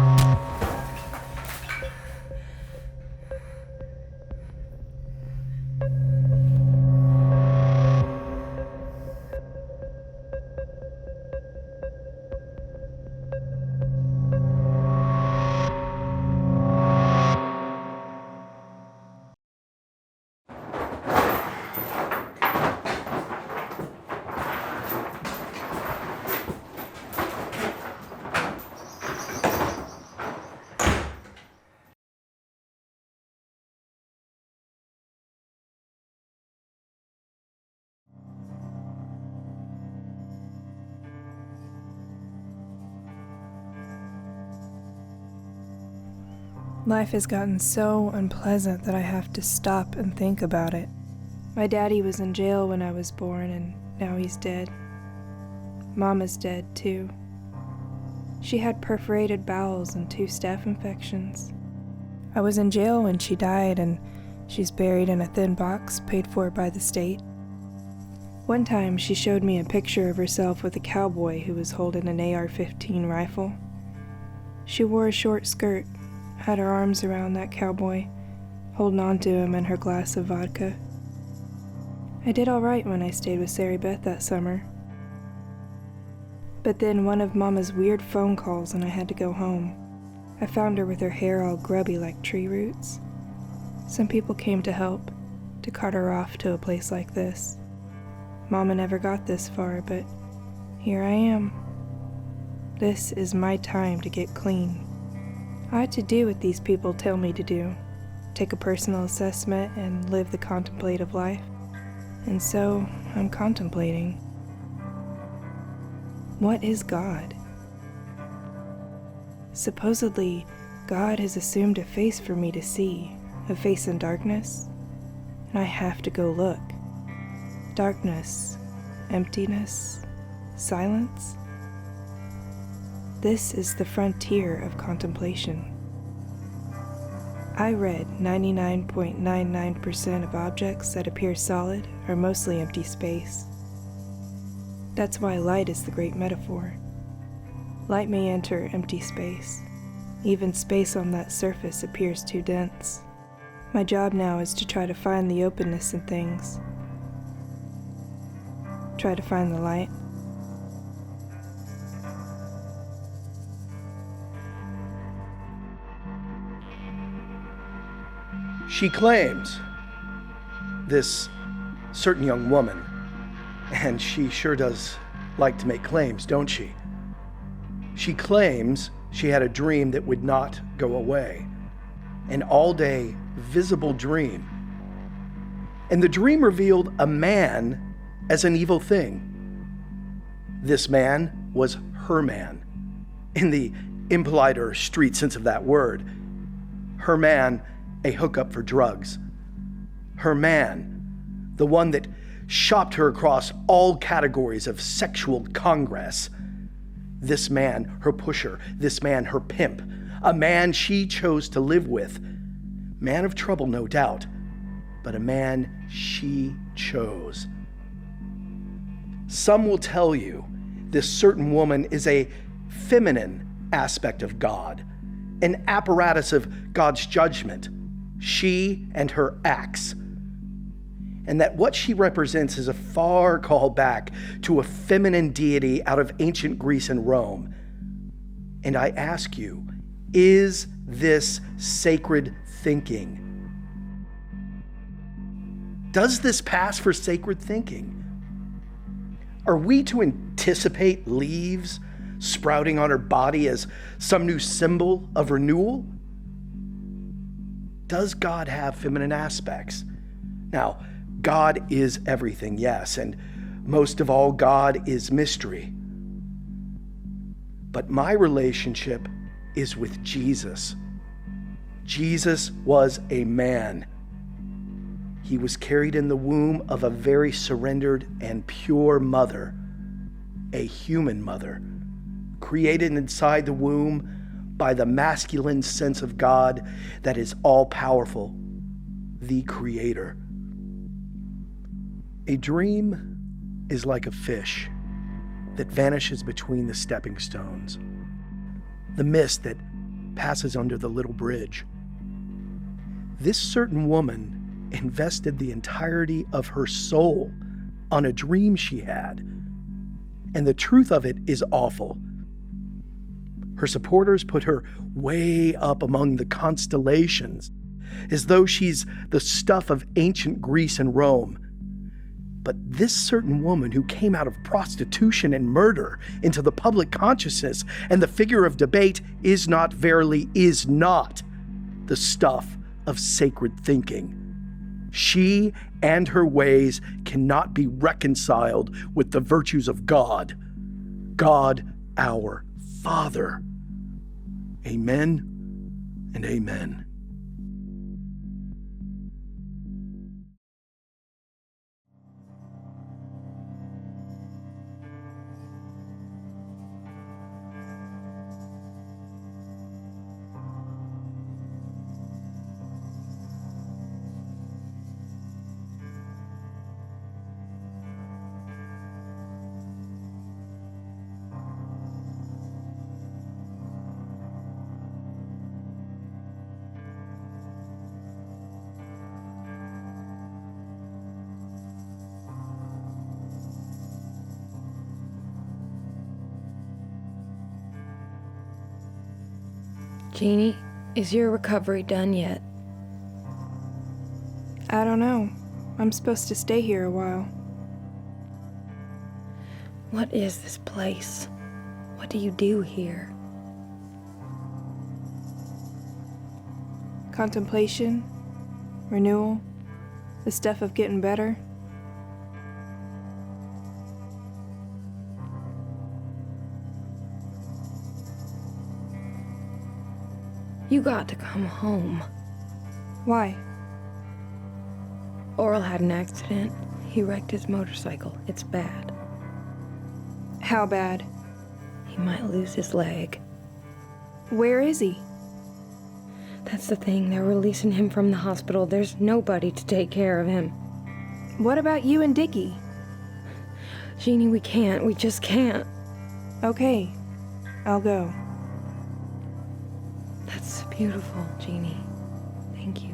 Life has gotten so unpleasant that I have to stop and think about it. My daddy was in jail when I was born, and now he's dead. Mama's dead, too. She had perforated bowels and 2 staph infections. I was in jail when she died, and she's buried in a thin box paid for by the state. One time, she showed me a picture of herself with a cowboy who was holding an AR-15 rifle. She wore a short skirt, had her arms around that cowboy, holding on to him and her glass of vodka. I did all right when I stayed with Sari Beth that summer. But then one of Mama's weird phone calls and I had to go home. I found her with her hair all grubby like tree roots. Some people came to help, to cart her off to a place like this. Mama never got this far, but here I am. This is my time to get clean. I had to do what these people tell me to do, take a personal assessment and live the contemplative life. And so, I'm contemplating. What is God? Supposedly, God has assumed a face for me to see, a face in darkness, and I have to go look. Darkness, emptiness, silence. This is the frontier of contemplation. I read 99.99% of objects that appear solid are mostly empty space. That's why light is the great metaphor. Light may enter empty space. Even space on that surface appears too dense. My job now is to try to find the openness in things. Try to find the light.
She claims, this certain young woman, and she sure does like to make claims, don't she? She claims she had a dream that would not go away, an all-day visible dream. And the dream revealed a man as an evil thing. This man was her man, in the impolite or street sense of that word. Her man, a hookup for drugs. Her man, the one that shopped her across all categories of sexual congress. This man, her pusher. This man, her pimp. A man she chose to live with. Man of trouble, no doubt, but a man she chose. Some will tell you this certain woman is a feminine aspect of God, an apparatus of God's judgment. She and her acts. And that what she represents is a far call back to a feminine deity out of ancient Greece and Rome. And I ask you, is this sacred thinking? Does this pass for sacred thinking? Are we to anticipate leaves sprouting on her body as some new symbol of renewal? Does God have feminine aspects? Now, God is everything, yes, and most of all, God is mystery. But my relationship is with Jesus. Jesus was a man. He was carried in the womb of a very surrendered and pure mother, a human mother, created inside the womb by the masculine sense of God that is all-powerful, the Creator. A dream is like a fish that vanishes between the stepping stones, the mist that passes under the little bridge. This certain woman invested the entirety of her soul on a dream she had, and the truth of it is awful. Her supporters put her way up among the constellations, as though she's the stuff of ancient Greece and Rome. But this certain woman who came out of prostitution and murder into the public consciousness and the figure of debate is not the stuff of sacred thinking. She and her ways cannot be reconciled with the virtues of God. God, our Father. Amen and amen.
Jeannie, is your recovery done yet?
I don't know. I'm supposed to stay here a while.
What is this place? What do you do here?
Contemplation, renewal, the stuff of getting better.
You got to come home.
Why?
Oral had an accident. He wrecked his motorcycle. It's bad.
How bad?
He might lose his leg.
Where is he?
That's the thing. They're releasing him from the hospital. There's nobody to take care of him.
What about you and Dickie?
Jeannie, we can't. We just can't.
Okay, I'll go.
That's beautiful, Jeannie. Thank you.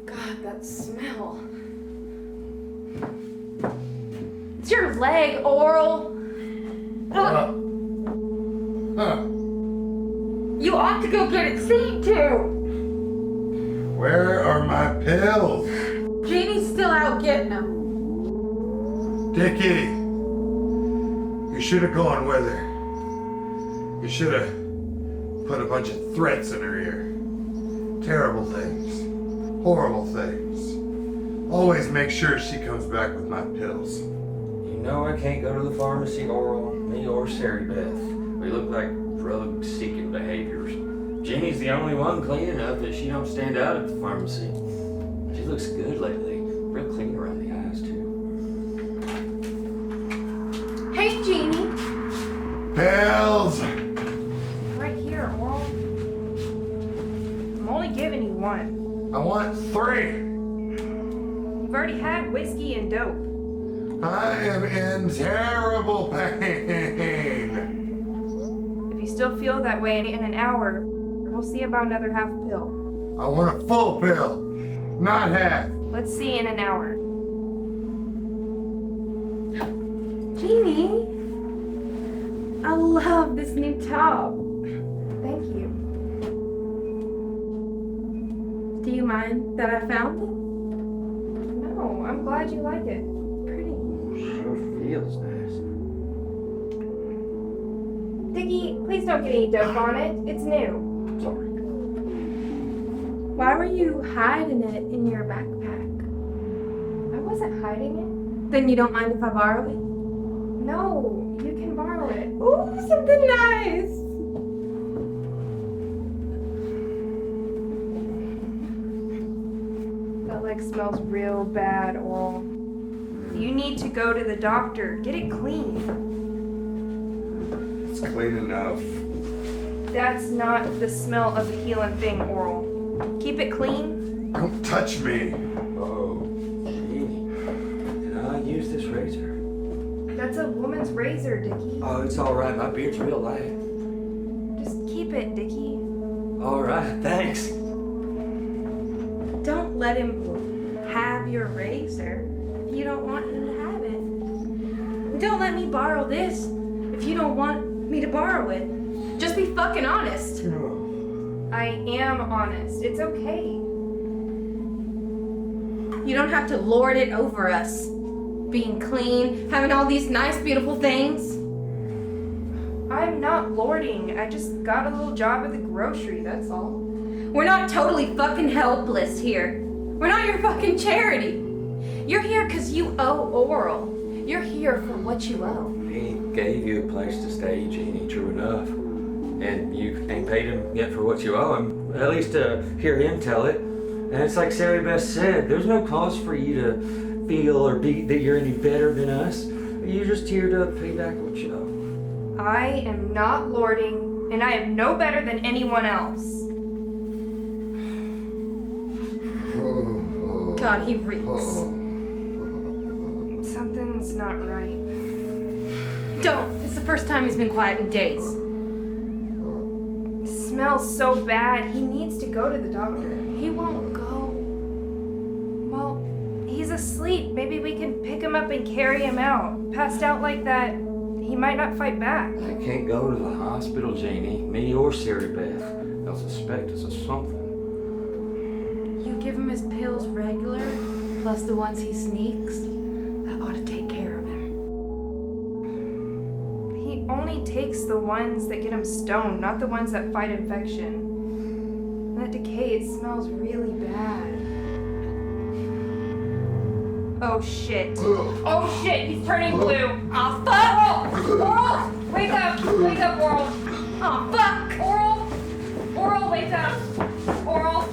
God, that smell. It's your leg, Oral. You ought to go get it seen to.
Where are my pills?
Jeannie's still out getting them.
Dickie, you should have gone with her. You should have put a bunch of threats in her ear. Terrible things. Horrible things. Always make sure she comes back with my pills.
You know I can't go to the pharmacy, Oral, me or Sarah Beth. We look like drug-seeking behaviors. Jeannie's the only one clean enough that she don't stand out at the pharmacy. She looks good lately. Real clean around the eyes, too.
Hey, Jeannie.
Pills!
Right here, Oral. I'm only giving you one.
I want 3.
You've already had whiskey and dope.
I am in terrible pain.
If you still feel that way in an hour, we'll see about another half pill.
I want a full pill, not half.
Let's see in an hour.
Jeannie, I love this new top.
Thank you.
Do you mind that I found it?
No, I'm glad you like it.
Pretty.
Sure feels nice.
Dickie, please don't get any dope on it. It's new.
Sorry.
Why were you hiding it in your backpack?
I wasn't hiding it.
Then you don't mind if I borrow it?
No, you can borrow it.
Ooh, something nice.
That leg smells real bad, Oral. You need to go to the doctor. Get it clean.
It's clean enough.
That's not the smell of the healing thing, Oral. Keep it clean.
Don't touch me.
Oh, Jeannie. Can I use this razor?
That's a woman's razor, Dickie.
Oh, it's all right. My beard's real light.
Just keep it, Dickie.
All right, thanks.
Don't let him have your razor if you don't want him to have it. Don't let me borrow this if you don't want me to borrow it. Just be fucking honest.
I am honest. It's okay.
You don't have to lord it over us. Being clean, having all these nice, beautiful things.
I'm not lording. I just got a little job at the grocery, that's all.
We're not totally fucking helpless here. We're not your fucking charity. You're here because you owe Oral. You're here for what you owe.
He gave you a place to stay, Jeannie, true enough. And you ain't paid him yet for what you owe him, at least to hear him tell it. And it's like Sarah Beth said, there's no cause for you to feel or be that you're any better than us. You're just here to pay back what you owe.
I am not lording, and I am no better than anyone else.
God, he reeks.
Something's not right.
Don't. It's the first time he's been quiet in days.
It smells so bad. He needs to go to the doctor. He won't go. Well, he's asleep. Maybe we can pick him up and carry him out. Passed out like that, he might not fight back.
I can't go to the hospital, Janie. Me or Sarah Beth. They'll suspect us of something.
You give him his pills regular, plus the ones he sneaks. That ought to take care of him.
He only takes the ones that get him stoned, not the ones that fight infection. That decay, it smells really bad. Oh shit. Oh shit, he's turning blue. Oh fuck! Oral! Wake up! Wake up, Oral! Oh fuck! Oral! Oral, wake up! Oral!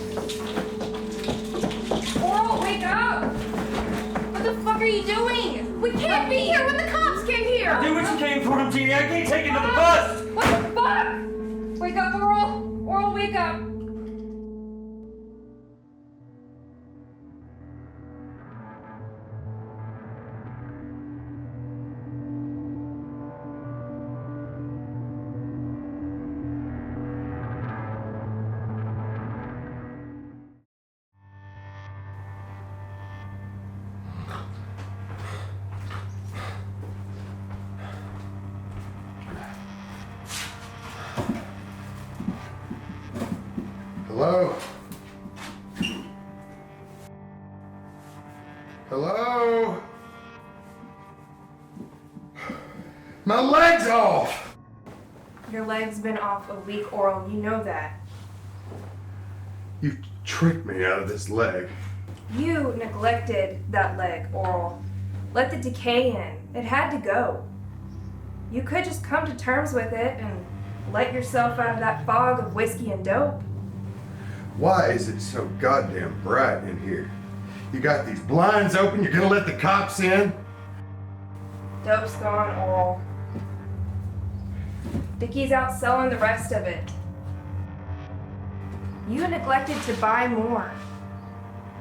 Oral, wake up! What the fuck are you doing? We can't be here when the cops get here!
Do what you came for him, Jeannie. I can't take him to the bus!
What the fuck? Wake up, Oral! Oral, wake up!
Hello? Hello? My leg's off!
Your leg's been off a week, Oral. You know that.
You tricked me out of this leg.
You neglected that leg, Oral. Let the decay in. It had to go. You could just come to terms with it and let yourself out of that fog of whiskey and dope.
Why is it so goddamn bright in here? You got these blinds open, you're gonna let the cops in?
Dope's gone, Oral. Dickie's out selling the rest of it. You neglected to buy more.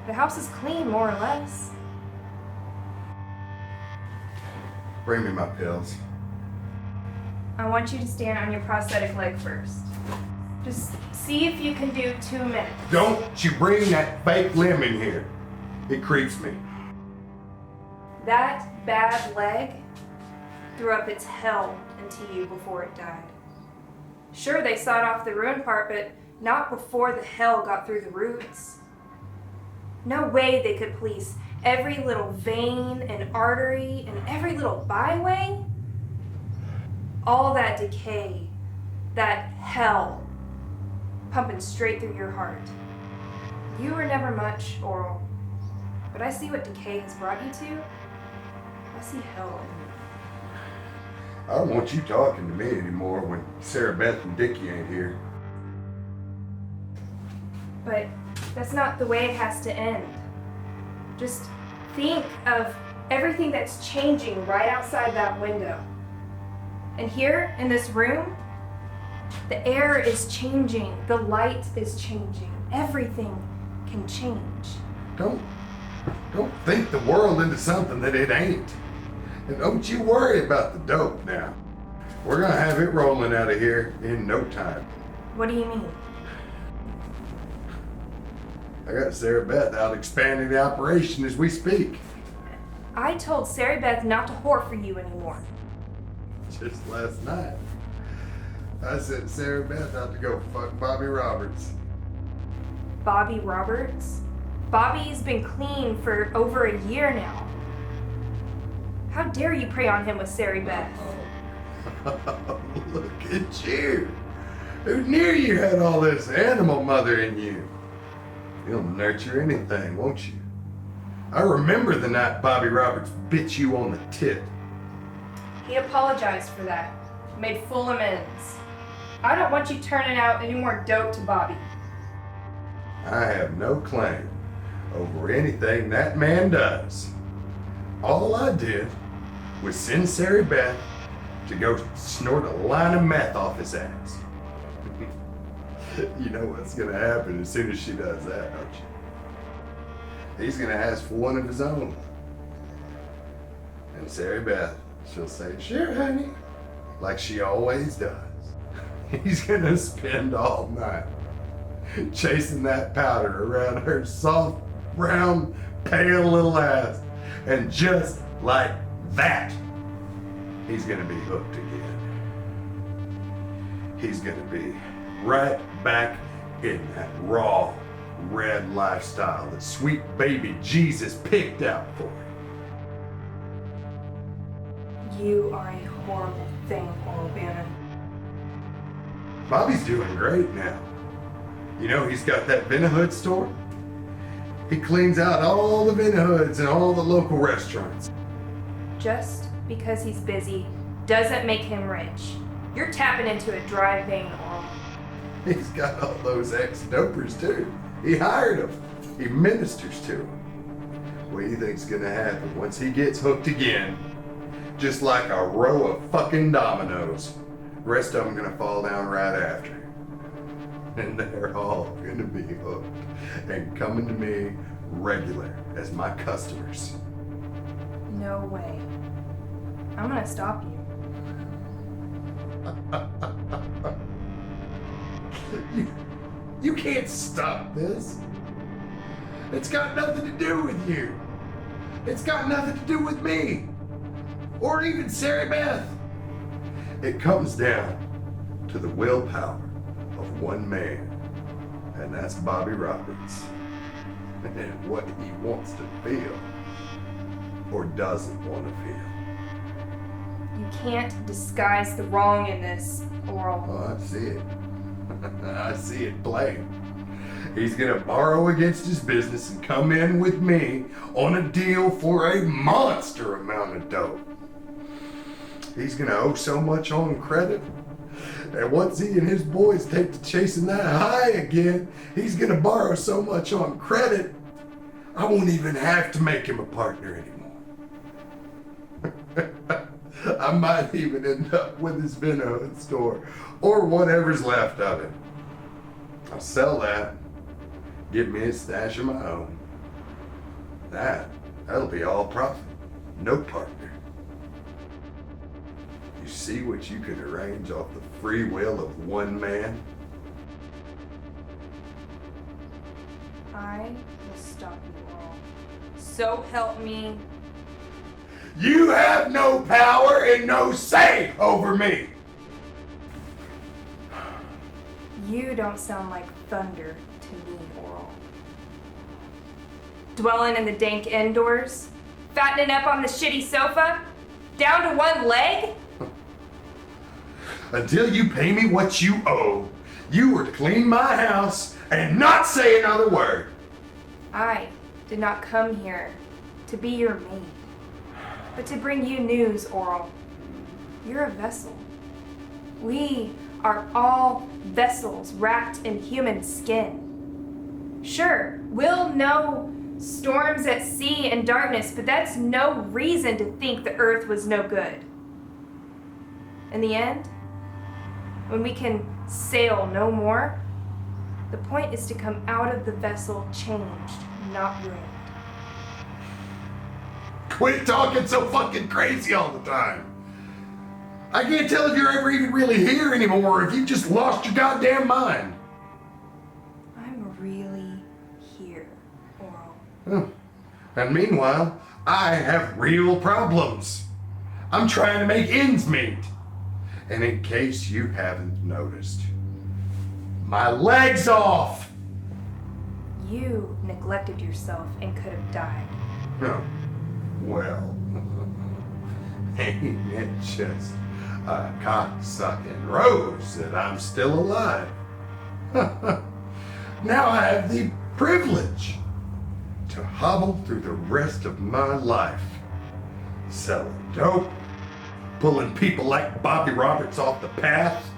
The house is clean, more or less.
Bring me my pills.
I want you to stand on your prosthetic leg first. Just see if you can do 2 minutes.
Don't you bring that fake limb in here. It creeps me.
That bad leg threw up its hell into you before it died. Sure, they sawed off the ruined part, but not before the hell got through the roots. No way they could police every little vein and artery and every little byway. All that decay, that hell, pumping straight through your heart. You were never much, Oral, but I see what decay has brought you to. I see hell in you.
I don't want you talking to me anymore when Sarah Beth and Dickie ain't here.
But that's not the way it has to end. Just think of everything that's changing right outside that window. And here in this room, the air is changing, the light is changing, everything can change.
Don't think the world into something that it ain't. And don't you worry about the dope now. We're gonna have it rolling out of here in no time.
What do you mean?
I got Sarah Beth out expanding the operation as we speak.
I told Sarah Beth not to whore for you anymore.
Just last night, I sent Sarah Beth out to go fuck Bobby Roberts.
Bobby Roberts? Bobby's been clean for over a year now. How dare you prey on him with Sarah Beth?
Look at you. Who knew you had all this animal mother in you? You'll nurture anything, won't you? I remember the night Bobby Roberts bit you on the tit.
He apologized for that. Made full amends. I don't want you turning out any more dope to Bobby.
I have no claim over anything that man does. All I did was send Sarah Beth to go snort a line of meth off his ass. You know what's gonna happen as soon as she does that, don't you? He's gonna ask for one of his own. And Sarah Beth, she'll say, "Sure, honey," like she always does. He's gonna spend all night chasing that powder around her soft, round, pale little ass. And just like that, he's gonna be hooked again. He's gonna be right back in that raw, red lifestyle that sweet baby Jesus picked out for him.
You are a horrible thing, Oral Bannon.
Bobby's doing great now. You know, he's got that Vinahood store. He cleans out all the Vinahoods and all the local restaurants.
Just because he's busy doesn't make him rich. You're tapping into a dry vein, Oral.
He's got all those ex-dopers too. He hired them. He ministers to them. What do you think's gonna happen once he gets hooked again? Just like a row of fucking dominoes. The rest of them gonna fall down right after. And they're all gonna be hooked and coming to me regular as my customers.
No way. I'm gonna stop you.
You can't stop this. It's got nothing to do with you. It's got nothing to do with me. Or even Sarah Beth. It comes down to the willpower of one man. And that's Bobby Roberts. And what he wants to feel. Or doesn't want to feel.
You can't disguise the wrong in this, Oral.
Oh, I see it. I see it plain. He's gonna borrow against his business and come in with me on a deal for a monster amount of dough. He's gonna owe so much on credit. And once he and his boys take to chasing that high again, he's gonna borrow so much on credit, I won't even have to make him a partner anymore. I might even end up with his Vinahood store, or whatever's left of it. I'll sell that, get me a stash of my own. That'll be all profit, no partner. You see what you can arrange off the free will of one man?
I will stop you, Oral. So help me.
You have no power and no say over me.
You don't sound like thunder to me, Oral. Dwelling in the dank indoors? Fattening up on the shitty sofa? Down to one leg?
Until you pay me what you owe, you were to clean my house and not say another word.
I did not come here to be your maid, but to bring you news, Oral. You're a vessel. We are all vessels wrapped in human skin. Sure, we'll know storms at sea and darkness, but that's no reason to think the earth was no good. In the end, when we can sail no more, the point is to come out of the vessel changed, not ruined.
Quit talking so fucking crazy all the time. I can't tell if you're ever even really here anymore or if you just lost your goddamn mind.
I'm really here, Oral.
And meanwhile, I have real problems. I'm trying to make ends meet. And in case you haven't noticed, my leg's off.
You neglected yourself and could have died.
Oh, well, ain't it just a cock-sucking rose that I'm still alive? Now I have the privilege to hobble through the rest of my life, selling dope, pulling people like Bobby Roberts off the path.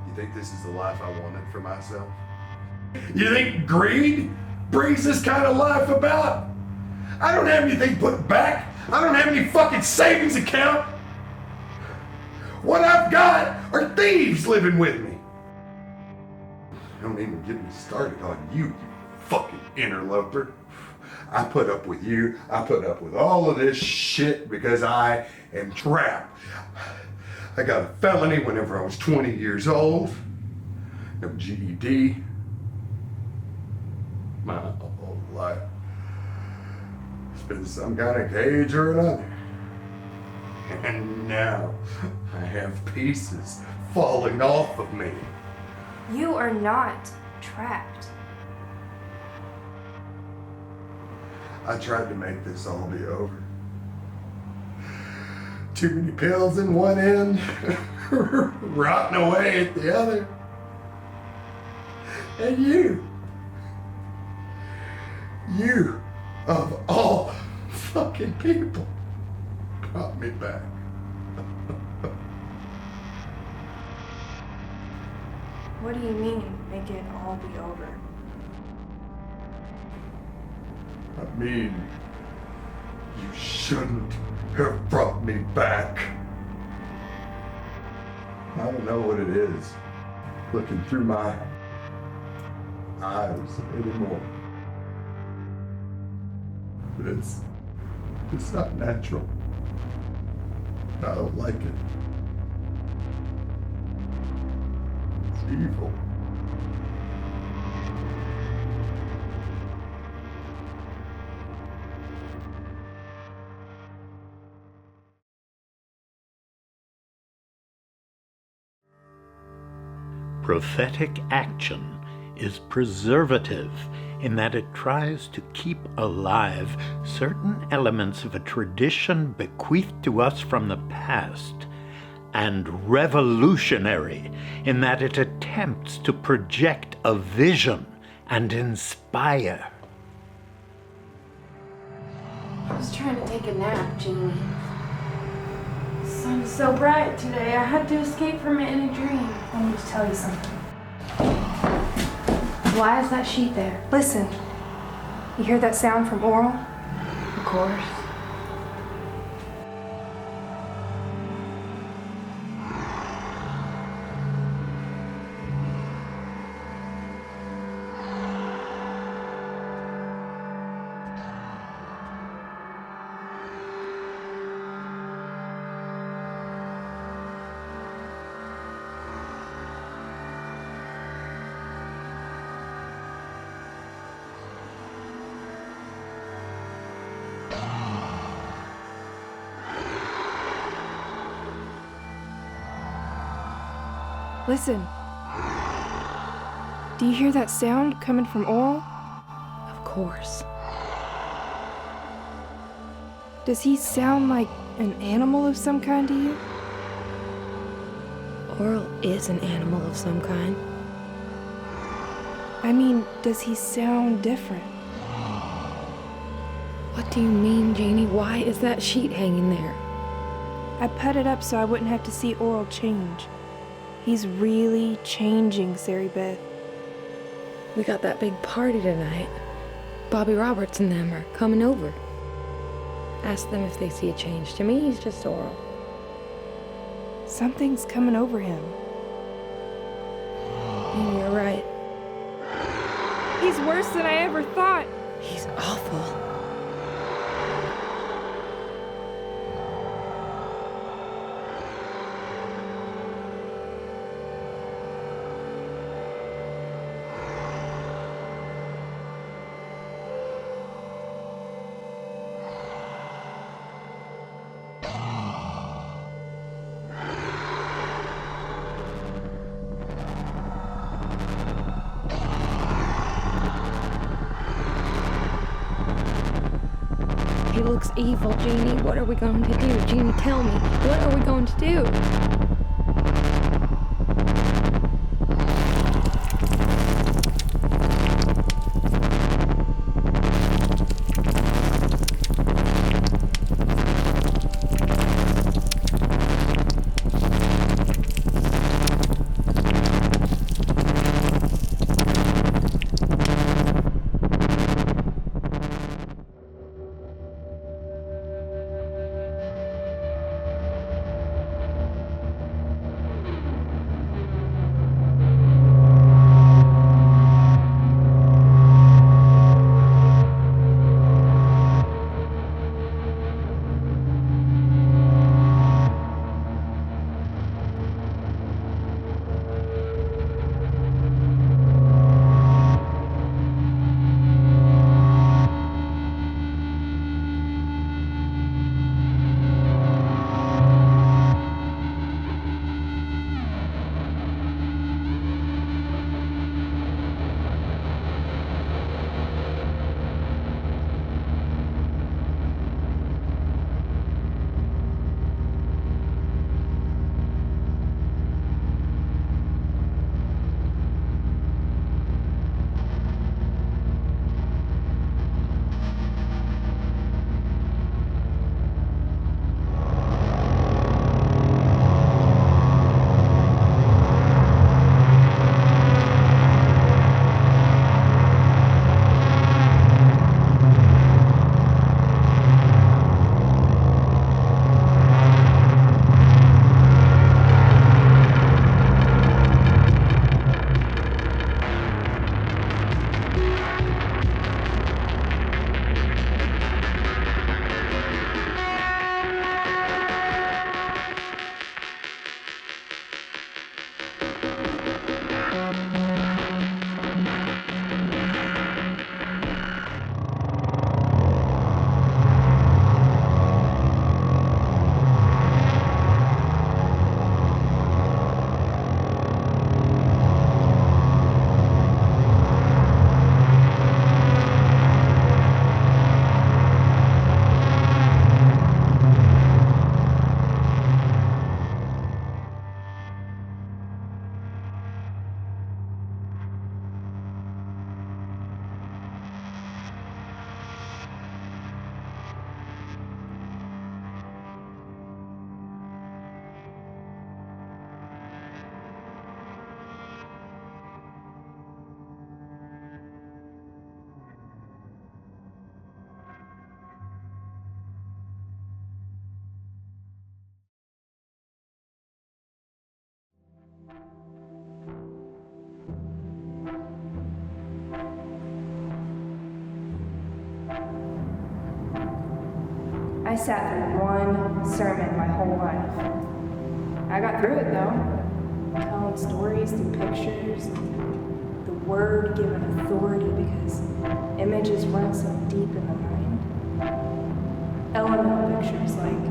You think this is the life I wanted for myself? You think greed brings this kind of life about? I don't have anything put back. I don't have any fucking savings account. What I've got are thieves living with me. Don't even get me started on you, you fucking interloper. I put up with you. I put up with all of this shit because I am trapped. I got a felony whenever I was 20 years old. No GED. My whole life. It's been some kind of cage or another. And now I have pieces falling off of me.
You are not trapped.
I tried to make this all be over. Too many pills in one end, rotting away at the other. And you of all fucking people, brought me back.
What do you mean, make it all be over?
I mean, you shouldn't have brought me back. I don't know what it is looking through my eyes anymore. But it's not natural. I don't like it. It's evil.
Prophetic action is preservative in that it tries to keep alive certain elements of a tradition bequeathed to us from the past, and revolutionary in that it attempts to project a vision and inspire.
I was trying to take a nap, Jeannie. The sun is so bright today, I had to escape from it in a dream.
I need to tell you something.
Why is that sheet there?
Listen. You hear that sound from Oral?
Of course.
Listen. Do you hear that sound coming from Oral?
Of course.
Does he sound like an animal of some kind to you?
Oral is an animal of some kind.
I mean, does he sound different?
What do you mean, Jeannie? Why is that sheet hanging there?
I put it up so I wouldn't have to see Oral change. He's really changing, Sari Beth.
We got that big party tonight. Bobby Roberts and them are coming over. Ask them if they see a change. To me, he's just Oral.
Something's coming over him.
And you're right.
He's worse than I ever thought.
He's awful. He looks evil, Jeannie. What are we going to do? Jeannie, tell me. What are we going to do?
sat through one sermon my whole life. I got through it though, telling stories through pictures, the word given authority because images run so deep in the mind. Elemental pictures like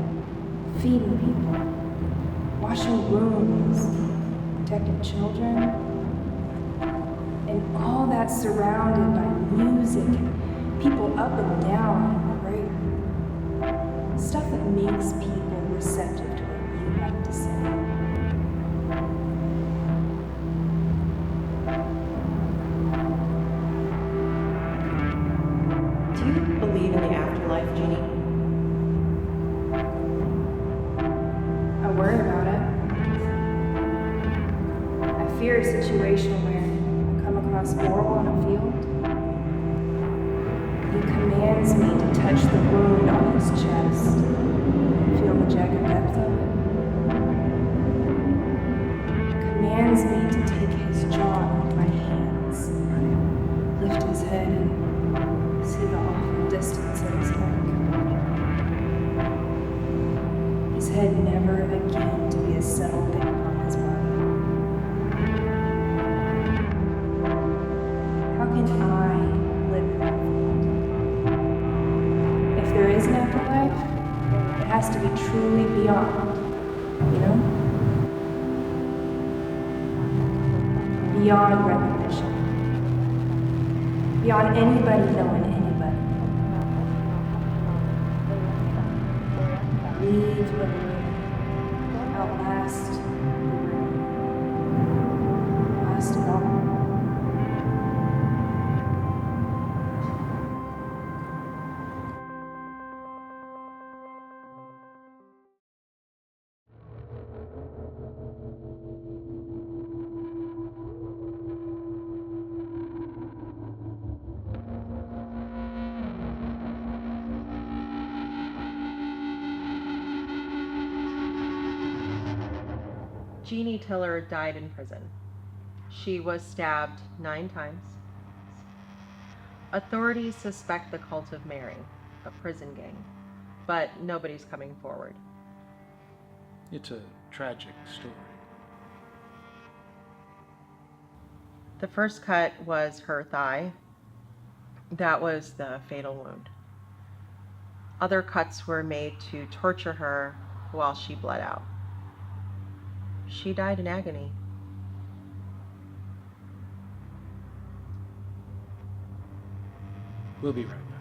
feeding people, washing wounds, protecting children, and all that surrounded by music and people up and down and prayer. Stuff that makes people receptive to what you have to say.
Do you believe in the afterlife, Jeannie?
I worry about it. I fear a situation where I come across Oral on a field. He commands me to touch the wound on his chest, feel the jagged depth of it. Commands me to take his jaw with my hands, lift his head and see the awful distance of his neck. His head never again to be a settled thing upon his body. How can I live in that world? If there is an afterlife, it has to be truly beyond, you know? Beyond recognition. Beyond anybody knowing anybody. Leave the room. Outlast the room. Last of all.
Jeannie Tiller died in prison. She was stabbed 9 times. Authorities suspect the Cult of Mary, a prison gang, but nobody's coming forward.
It's a tragic story.
The first cut was her thigh. That was the fatal wound. Other cuts were made to torture her while she bled out. She died in agony.
We'll be right back.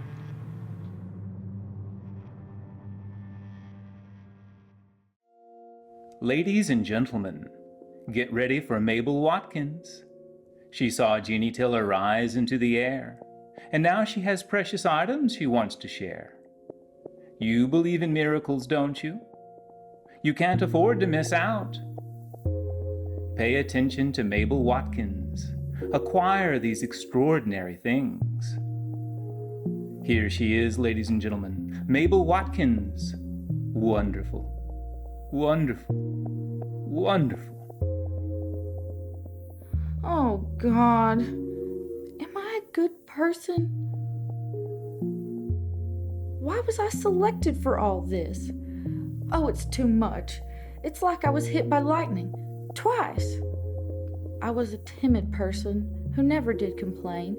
Ladies and gentlemen, get ready for Mabel Watkins. She saw Jeannie Tiller rise into the air, and now she has precious items she wants to share. You believe in miracles, don't you? You can't afford to miss out. Pay attention to Mabel Watkins. Acquire these extraordinary things. Here she is, ladies and gentlemen, Mabel Watkins. Wonderful, wonderful, wonderful.
Oh, God. Am I a good person? Why was I selected for all this? Oh, it's too much. It's like I was hit by lightning. Twice. I was a timid person who never did complain.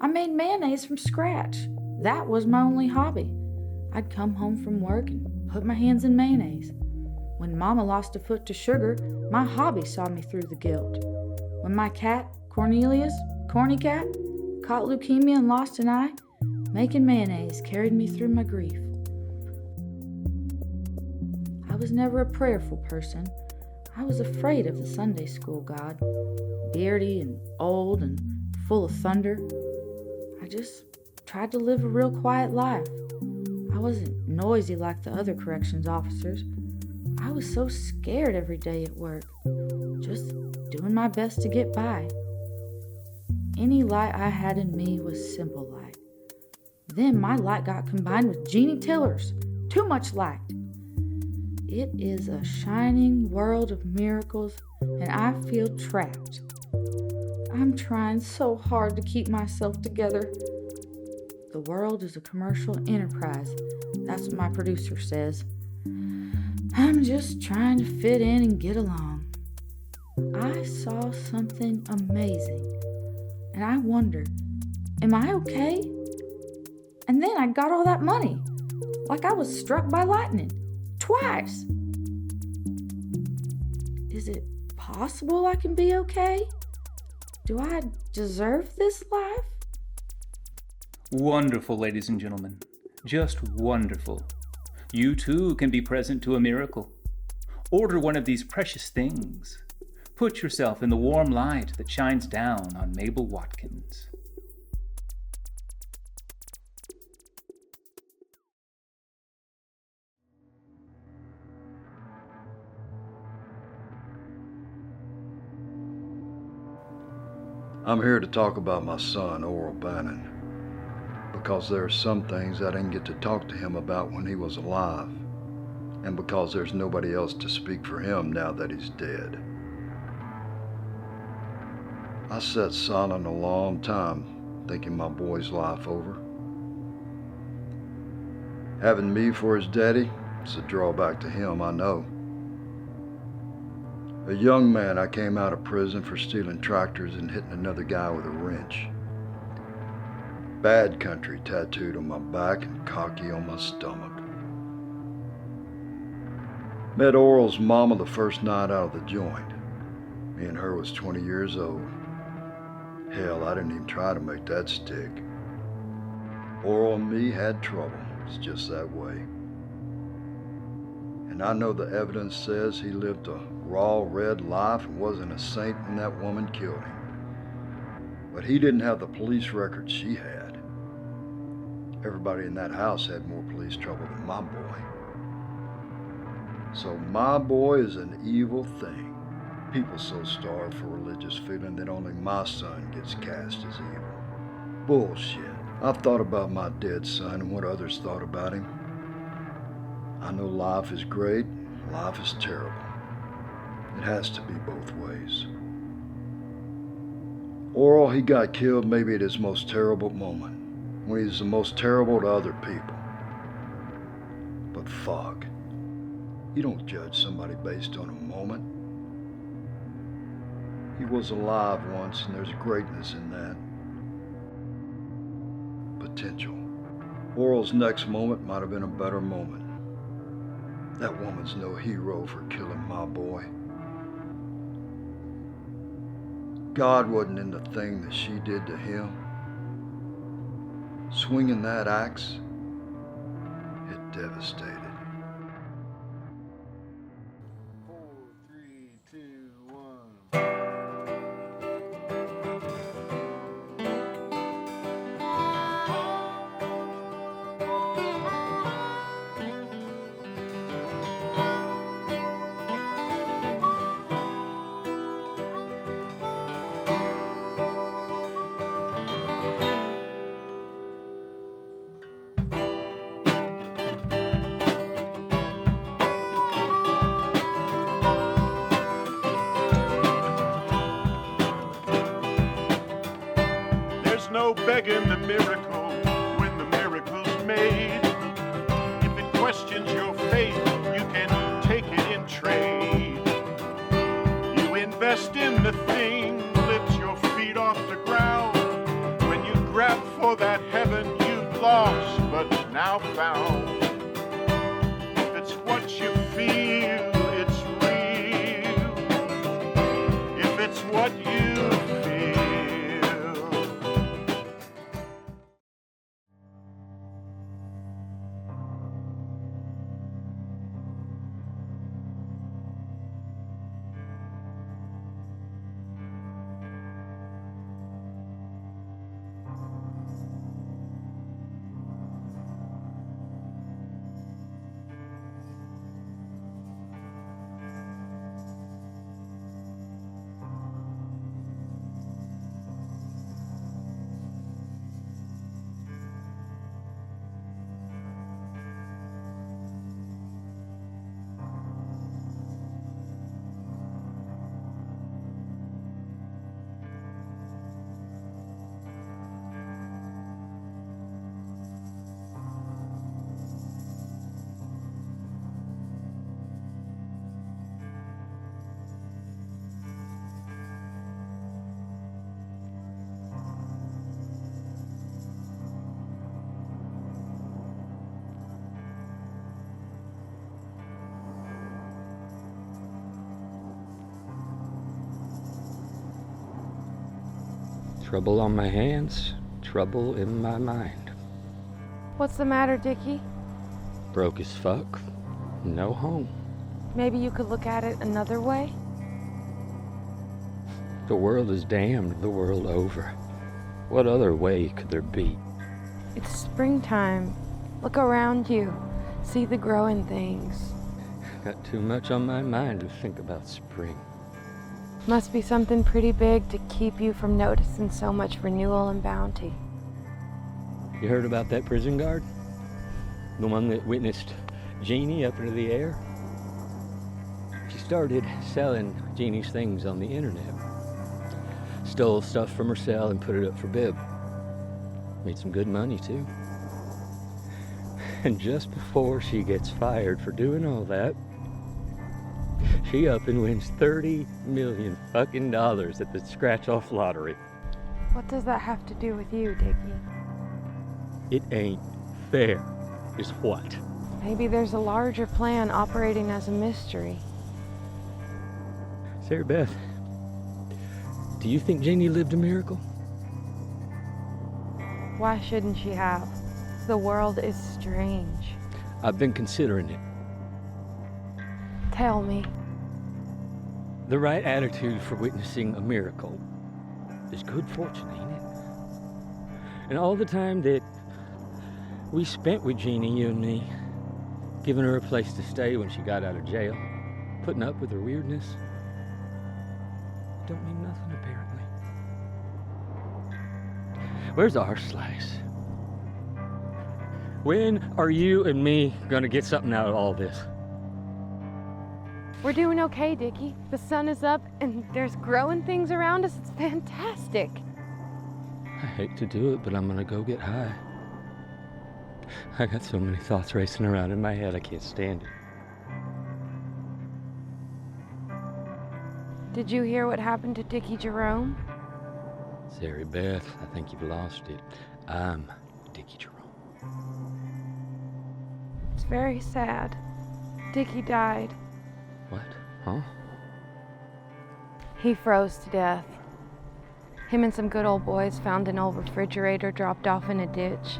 I made mayonnaise from scratch. That was my only hobby. I'd come home from work and put my hands in mayonnaise. When Mama lost a foot to sugar, my hobby saw me through the guilt. When my cat, Cornelius, Corny Cat, caught leukemia and lost an eye, making mayonnaise carried me through my grief. I was never a prayerful person. I was afraid of the Sunday school God, beardy and old and full of thunder. I just tried to live a real quiet life. I wasn't noisy like the other corrections officers. I was so scared every day at work, just doing my best to get by. Any light I had in me was simple light. Then my light got combined with Jeannie Tiller's. Too much light. It is a shining world of miracles, and I feel trapped. I'm trying so hard to keep myself together. The world is a commercial enterprise,
That's what my producer says. I'm just trying to fit in and get along. I saw something amazing, and I wondered, am I okay? And then I got all that money, like I was struck by lightning, twice. Is it possible I can be okay? Do I deserve this life?
Wonderful, ladies and gentlemen. Just wonderful. You too can be present to a miracle. Order one of these precious things. Put yourself in the warm light that shines down on Mabel Watkins.
I'm here to talk about my son, Oral Bannon, because there are some things I didn't get to talk to him about when he was alive, and because there's nobody else to speak for him now that he's dead. I sat silent a long time, thinking my boy's life over. Having me for his daddy is a drawback to him, I know. A young man, I came out of prison for stealing tractors and hitting another guy with a wrench. Bad country tattooed on my back and cocky on my stomach. Met Oral's mama the first night out of the joint. Me and her was 20 years old. Hell, I didn't even try to make that stick. Oral and me had trouble. It's just that way. And I know the evidence says he lived a raw, red life and wasn't a saint when that woman killed him. But he didn't have the police record she had. Everybody in that house had more police trouble than my boy. So my boy is an evil thing. People so starved for religious feeling that only my son gets cast as evil. Bullshit. I've thought about my dead son and what others thought about him. I know life is great, life is terrible. It has to be both ways. Oral, he got killed maybe at his most terrible moment, when he's the most terrible to other people. But fuck, you don't judge somebody based on a moment. He was alive once, and there's greatness in that. Potential. Oral's next moment might have been a better moment. That woman's no hero for killing my boy. God wasn't in the thing that she did to him. Swinging that axe, it devastated.
4, 3, 2, 1.
No begging the miracle when the miracle's made. If it questions your faith, you can take it in trade. You invest in the thing, lift your feet off the ground. When you grab for that heaven you'd lost but now found. If it's what you feel, it's real. If it's what you feel.
Trouble on my hands, trouble in my mind.
What's the matter, Dickie?
Broke as fuck, no home.
Maybe you could look at it another way?
The world is damned the world over. What other way could there be?
It's springtime. Look around you. See the growing things.
Got too much on my mind to think about spring.
Must be something pretty big to keep you from noticing so much renewal and bounty.
You heard about that prison guard? The one that witnessed Jeannie up into the air? She started selling Jeannie's things on the internet. Stole stuff from her cell and put it up for bid. Made some good money, too. And just before she gets fired for doing all that, she up and wins $30 million fucking dollars at the scratch-off lottery.
What does that have to do with you, Dickie?
It ain't fair, is what?
Maybe there's a larger plan operating as a mystery.
Sarah Beth, do you think Jeannie lived a miracle?
Why shouldn't she have? The world is strange.
I've been considering it.
Tell me.
The right attitude for witnessing a miracle is good fortune, ain't it? And all the time that we spent with Jeannie, you and me, giving her a place to stay when she got out of jail, putting up with her weirdness, don't mean nothing, apparently. Where's our slice? When are you and me gonna get something out of all this?
We're doing okay, Dickie. The sun is up and there's growing things around us. It's fantastic.
I hate to do it, but I'm gonna go get high. I got so many thoughts racing around in my head, I can't stand it.
Did you hear what happened to Dickie Jerome?
Sarah Beth, I think you've lost it. I'm Dickie Jerome.
It's very sad. Dickie died.
What? Huh?
He froze to death. Him and some good old boys found an old refrigerator dropped off in a ditch.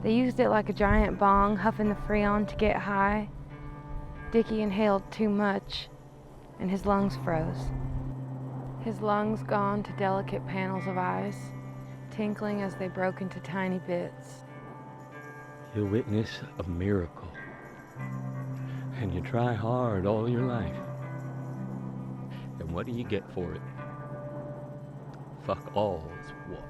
They used it like a giant bong, huffing the freon to get high. Dickie inhaled too much, and his lungs froze. His lungs gone to delicate panels of ice, tinkling as they broke into tiny bits.
You witness a miracle, and you try hard all your life. And what do you get for it? Fuck all is what?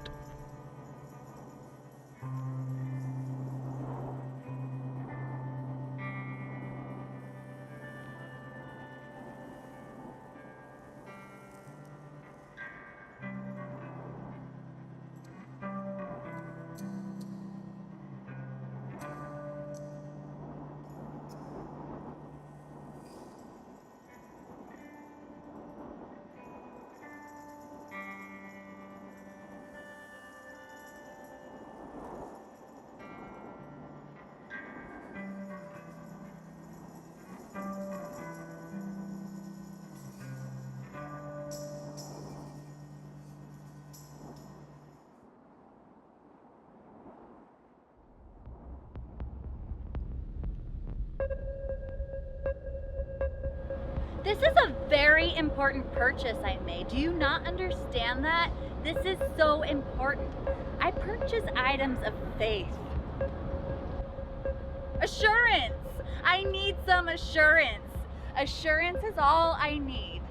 This is a very important purchase I made. Do you not understand that? This is so important. I purchase items of faith. Assurance! I need some assurance. Assurance is all I need.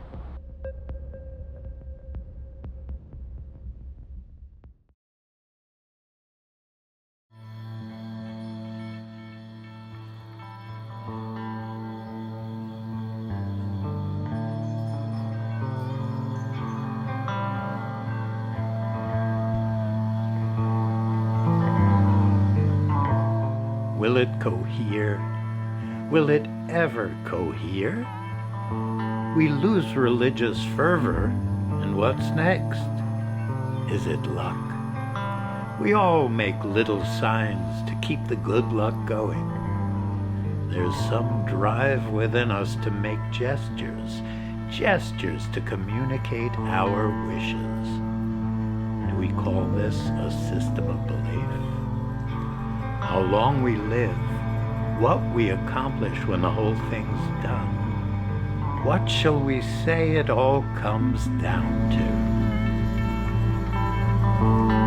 Will it cohere? Will it ever cohere? We lose religious fervor, and what's next? Is it luck? We all make little signs to keep the good luck going. There's some drive within us to make gestures to communicate our wishes. And we call this a system of belief. How long we live, what we accomplish when the whole thing's done. What shall we say it all comes down to?